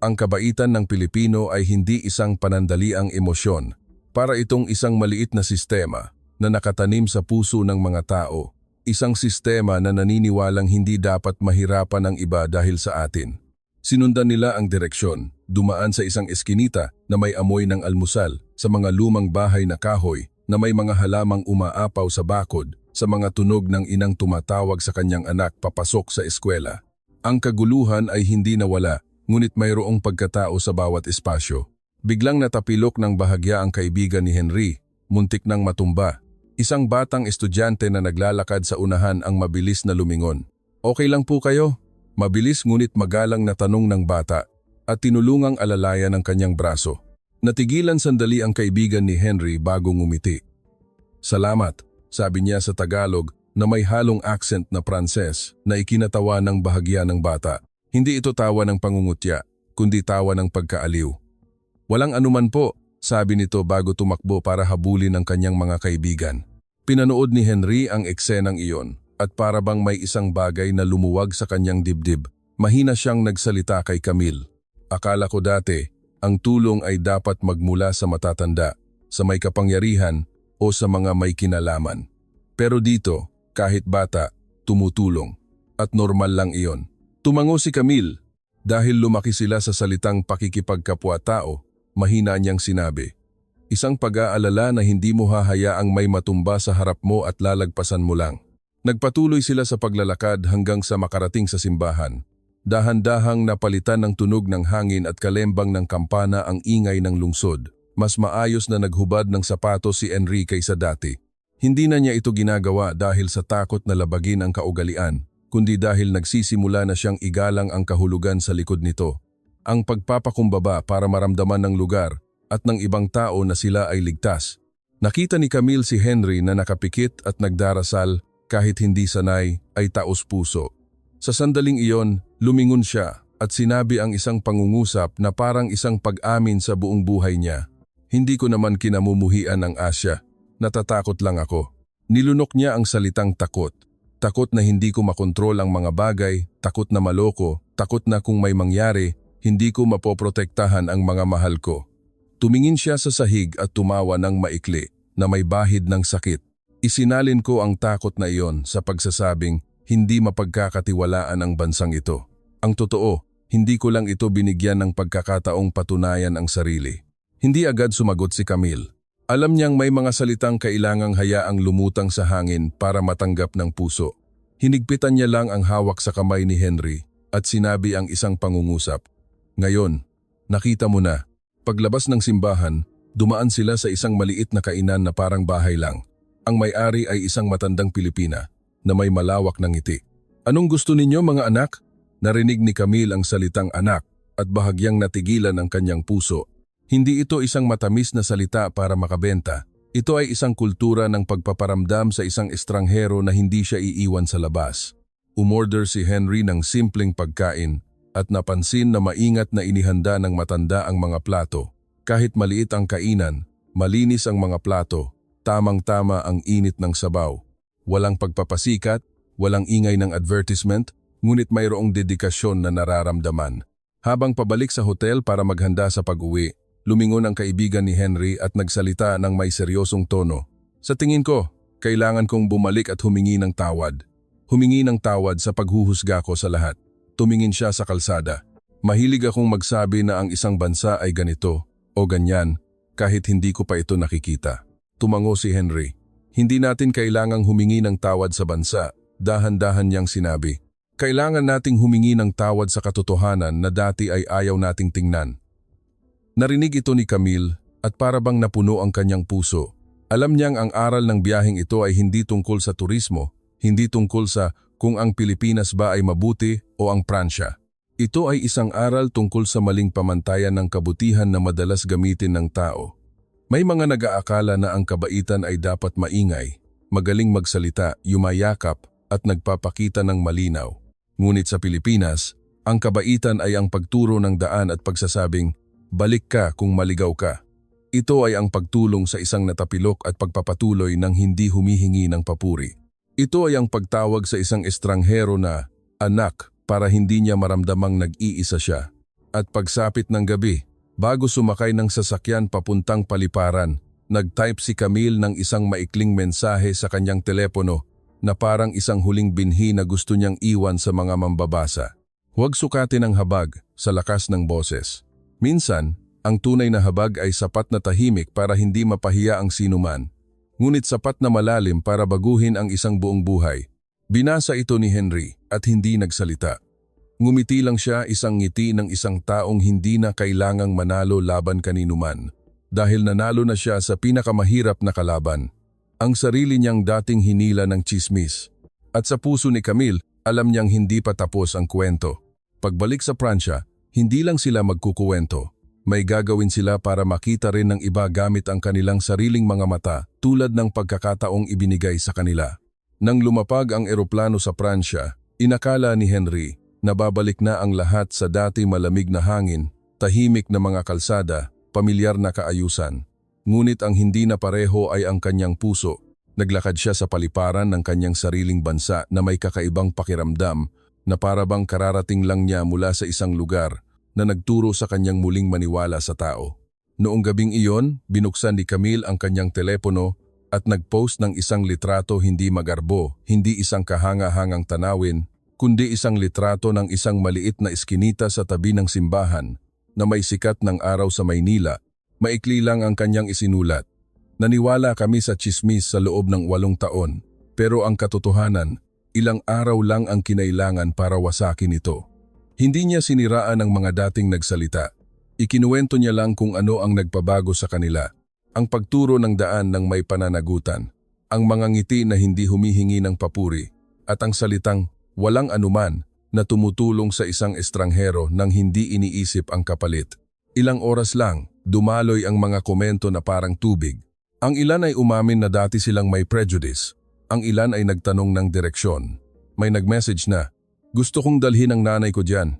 Ang kabaitan ng Pilipino ay hindi isang panandaliang emosyon, para itong isang maliit na sistema na nakatanim sa puso ng mga tao. Isang sistema na naniniwalang hindi dapat mahirapan ang iba dahil sa atin. Sinundan nila ang direksyon, dumaan sa isang eskinita na may amoy ng almusal, sa mga lumang bahay na kahoy na may mga halamang umaapaw sa bakod, sa mga tunog ng inang tumatawag sa kanyang anak papasok sa eskwela. Ang kaguluhan ay hindi nawala, ngunit mayroong pagkatao sa bawat espasyo. Biglang natapilok ng bahagya ang kaibigan ni Henry, muntik nang matumba. Isang batang estudyante na naglalakad sa unahan ang mabilis na lumingon. Okay lang po kayo? Mabilis ngunit magalang na tanong ng bata at tinulungang alalayan ng kanyang braso. Natigilan sandali ang kaibigan ni Henry bago ngumiti. Salamat, sabi niya sa Tagalog na may halong accent na Pranses na ikinatawa ng bahagya ng bata. Hindi ito tawa ng pangungutya, kundi tawa ng pagkaaliw. Walang anuman po, sabi nito bago tumakbo para habulin ang kanyang mga kaibigan. Pinanood ni Henry ang eksenang iyon at para bang may isang bagay na lumuwag sa kanyang dibdib. Mahina siyang nagsalita kay Camille. Akala ko dati, ang tulong ay dapat magmula sa matatanda, sa may kapangyarihan o sa mga may kinalaman. Pero dito, kahit bata, tumutulong. At normal lang iyon. Tumango si Camille. Dahil lumaki sila sa salitang pakikipagkapwa-tao, mahina niyang sinabi. Isang pag-aalala na hindi mo hahayaang may matumba sa harap mo at lalagpasan mo lang. Nagpatuloy sila sa paglalakad hanggang sa makarating sa simbahan. Dahan-dahang napalitan ng tunog ng hangin at kalembang ng kampana ang ingay ng lungsod. Mas maayos na naghubad ng sapatos si Henry kaysa dati. Hindi na niya ito ginagawa dahil sa takot na labagin ang kaugalian, kundi dahil nagsisimula na siyang igalang ang kahulugan sa likod nito. Ang pagpapakumbaba para maramdaman ng lugar at ng ibang tao na sila ay ligtas. Nakita ni Camille si Henry na nakapikit at nagdarasal kahit hindi sanay ay taos puso. Sa sandaling iyon, lumingon siya at sinabi ang isang pangungusap na parang isang pag-amin sa buong buhay niya. Hindi ko naman kinamumuhian ang Asya. Natatakot lang ako. Nilunok niya ang salitang takot. Takot na hindi ko makontrol ang mga bagay, takot na maloko, takot na kung may mangyari, hindi ko mapoprotektahan ang mga mahal ko. Tumingin siya sa sahig at tumawa ng maikli na may bahid ng sakit. Isinalin ko ang takot na iyon sa pagsasabing hindi mapagkakatiwalaan ang bansang ito. Ang totoo, hindi ko lang ito binigyan ng pagkakataong patunayan ang sarili. Hindi agad sumagot si Camille. Alam niyang may mga salitang kailangang hayaang lumutang sa hangin para matanggap ng puso. Hinigpitan niya lang ang hawak sa kamay ni Henry at sinabi ang isang pangungusap. Ngayon, nakita mo na, paglabas ng simbahan, dumaan sila sa isang maliit na kainan na parang bahay lang. Ang may-ari ay isang matandang Pilipina na may malawak ng ngiti. Anong gusto ninyo mga anak? Narinig ni Camille ang salitang anak at bahagyang natigilan ang kanyang puso. Hindi ito isang matamis na salita para makabenta. Ito ay isang kultura ng pagpaparamdam sa isang estranghero na hindi siya iiwan sa labas. Umorder si Henry ng simpleng pagkain at napansin na maingat na inihanda ng matanda ang mga plato. Kahit maliit ang kainan, malinis ang mga plato, tamang-tama ang init ng sabaw. Walang pagpapasikat, walang ingay ng advertisement, ngunit mayroong dedikasyon na nararamdaman. Habang pabalik sa hotel para maghanda sa pag-uwi, lumingon ang kaibigan ni Henry at nagsalita ng may seryosong tono. Sa tingin ko, kailangan kong bumalik at humingi ng tawad. Humingi ng tawad sa paghuhusga ko sa lahat. Tumingin siya sa kalsada. Mahilig akong magsabi na ang isang bansa ay ganito o ganyan kahit hindi ko pa ito nakikita. Tumango si Henry. Hindi natin kailangang humingi ng tawad sa bansa, dahan-dahan niyang sinabi. Kailangan nating humingi ng tawad sa katotohanan na dati ay ayaw nating tingnan. Narinig ito ni Camille at para bang napuno ang kanyang puso. Alam niyang ang aral ng biyaheng ito ay hindi tungkol sa turismo, hindi tungkol sa kung ang Pilipinas ba ay mabuti o ang Pransya. Ito ay isang aral tungkol sa maling pamantayan ng kabutihan na madalas gamitin ng tao. May mga nag-aakala na ang kabaitan ay dapat maingay, magaling magsalita, yumayakap at nagpapakita ng malinaw. Ngunit sa Pilipinas, ang kabaitan ay ang pagturo ng daan at pagsasabing, balik ka kung maligaw ka. Ito ay ang pagtulong sa isang natapilok at pagpapatuloy ng hindi humihingi ng papuri. Ito ay ang pagtawag sa isang estranghero na anak para hindi niya maramdamang nag-iisa siya. At pagsapit ng gabi, bago sumakay ng sasakyan papuntang paliparan, nag-type si Camille ng isang maikling mensahe sa kanyang telepono na parang isang huling binhi na gusto niyang iwan sa mga mambabasa. Huwag sukatin ang habag sa lakas ng boses. Minsan, ang tunay na habag ay sapat na tahimik para hindi mapahiya ang sinuman, ngunit sapat na malalim para baguhin ang isang buong buhay. Binasa ito ni Henry at hindi nagsalita. Ngumiti lang siya, isang ngiti ng isang taong hindi na kailangang manalo laban kaninuman, dahil nanalo na siya sa pinakamahirap na kalaban, ang sarili niyang dating hinila ng tsismis. At sa puso ni Camille, alam niyang hindi pa tapos ang kwento. Pagbalik sa Pransya, hindi lang sila magkukuwento. May gagawin sila para makita rin ng iba gamit ang kanilang sariling mga mata tulad ng pagkakataong ibinigay sa kanila. Nang lumapag ang eroplano sa Pransya, inakala ni Henry na babalik na ang lahat sa dati malamig na hangin, tahimik na mga kalsada, pamilyar na kaayusan. Ngunit ang hindi na pareho ay ang kanyang puso. Naglakad siya sa paliparan ng kanyang sariling bansa na may kakaibang pakiramdam na parabang kararating lang niya mula sa isang lugar na nagturo sa kanyang muling maniwala sa tao. Noong gabing iyon, binuksan ni Camille ang kanyang telepono at nagpost ng isang litrato hindi magarbo, hindi isang kahanga-hangang tanawin, kundi isang litrato ng isang maliit na eskinita sa tabi ng simbahan na may sikat ng araw sa Maynila. Maikli lang ang kanyang isinulat. Naniwala kami sa tsismis sa loob ng 8 taon, pero ang katotohanan, ilang araw lang ang kinailangan para wasakin ito. Hindi niya siniraan ang mga dating nagsalita. Ikinuwento niya lang kung ano ang nagpabago sa kanila. Ang pagturo ng daan ng may pananagutan, ang mga ngiti na hindi humihingi ng papuri, at ang salitang walang anuman na tumutulong sa isang estranghero nang hindi iniisip ang kapalit. Ilang oras lang, dumaloy ang mga komento na parang tubig. Ang ilan ay umamin na dati silang may prejudice. Ang ilan ay nagtanong ng direksyon. May nag-message na, gusto kong dalhin ang nanay ko diyan.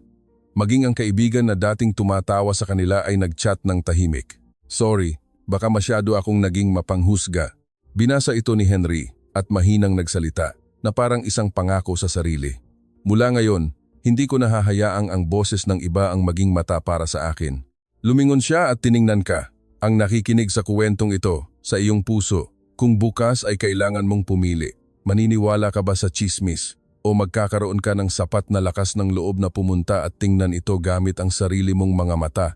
Maging ang kaibigan na dating tumatawa sa kanila ay nag-chat ng tahimik. Sorry, baka masyado akong naging mapanghusga. Binasa ito ni Henry at mahinang nagsalita na parang isang pangako sa sarili. Mula ngayon, hindi ko nahahayaang ang boses ng iba ang maging mata para sa akin. Lumingon siya at tiningnan ka. Ang nakikinig sa kuwentong ito, sa iyong puso, kung bukas ay kailangan mong pumili. Maniniwala ka ba sa chismis? O magkakaroon ka ng sapat na lakas ng loob na pumunta at tingnan ito gamit ang sarili mong mga mata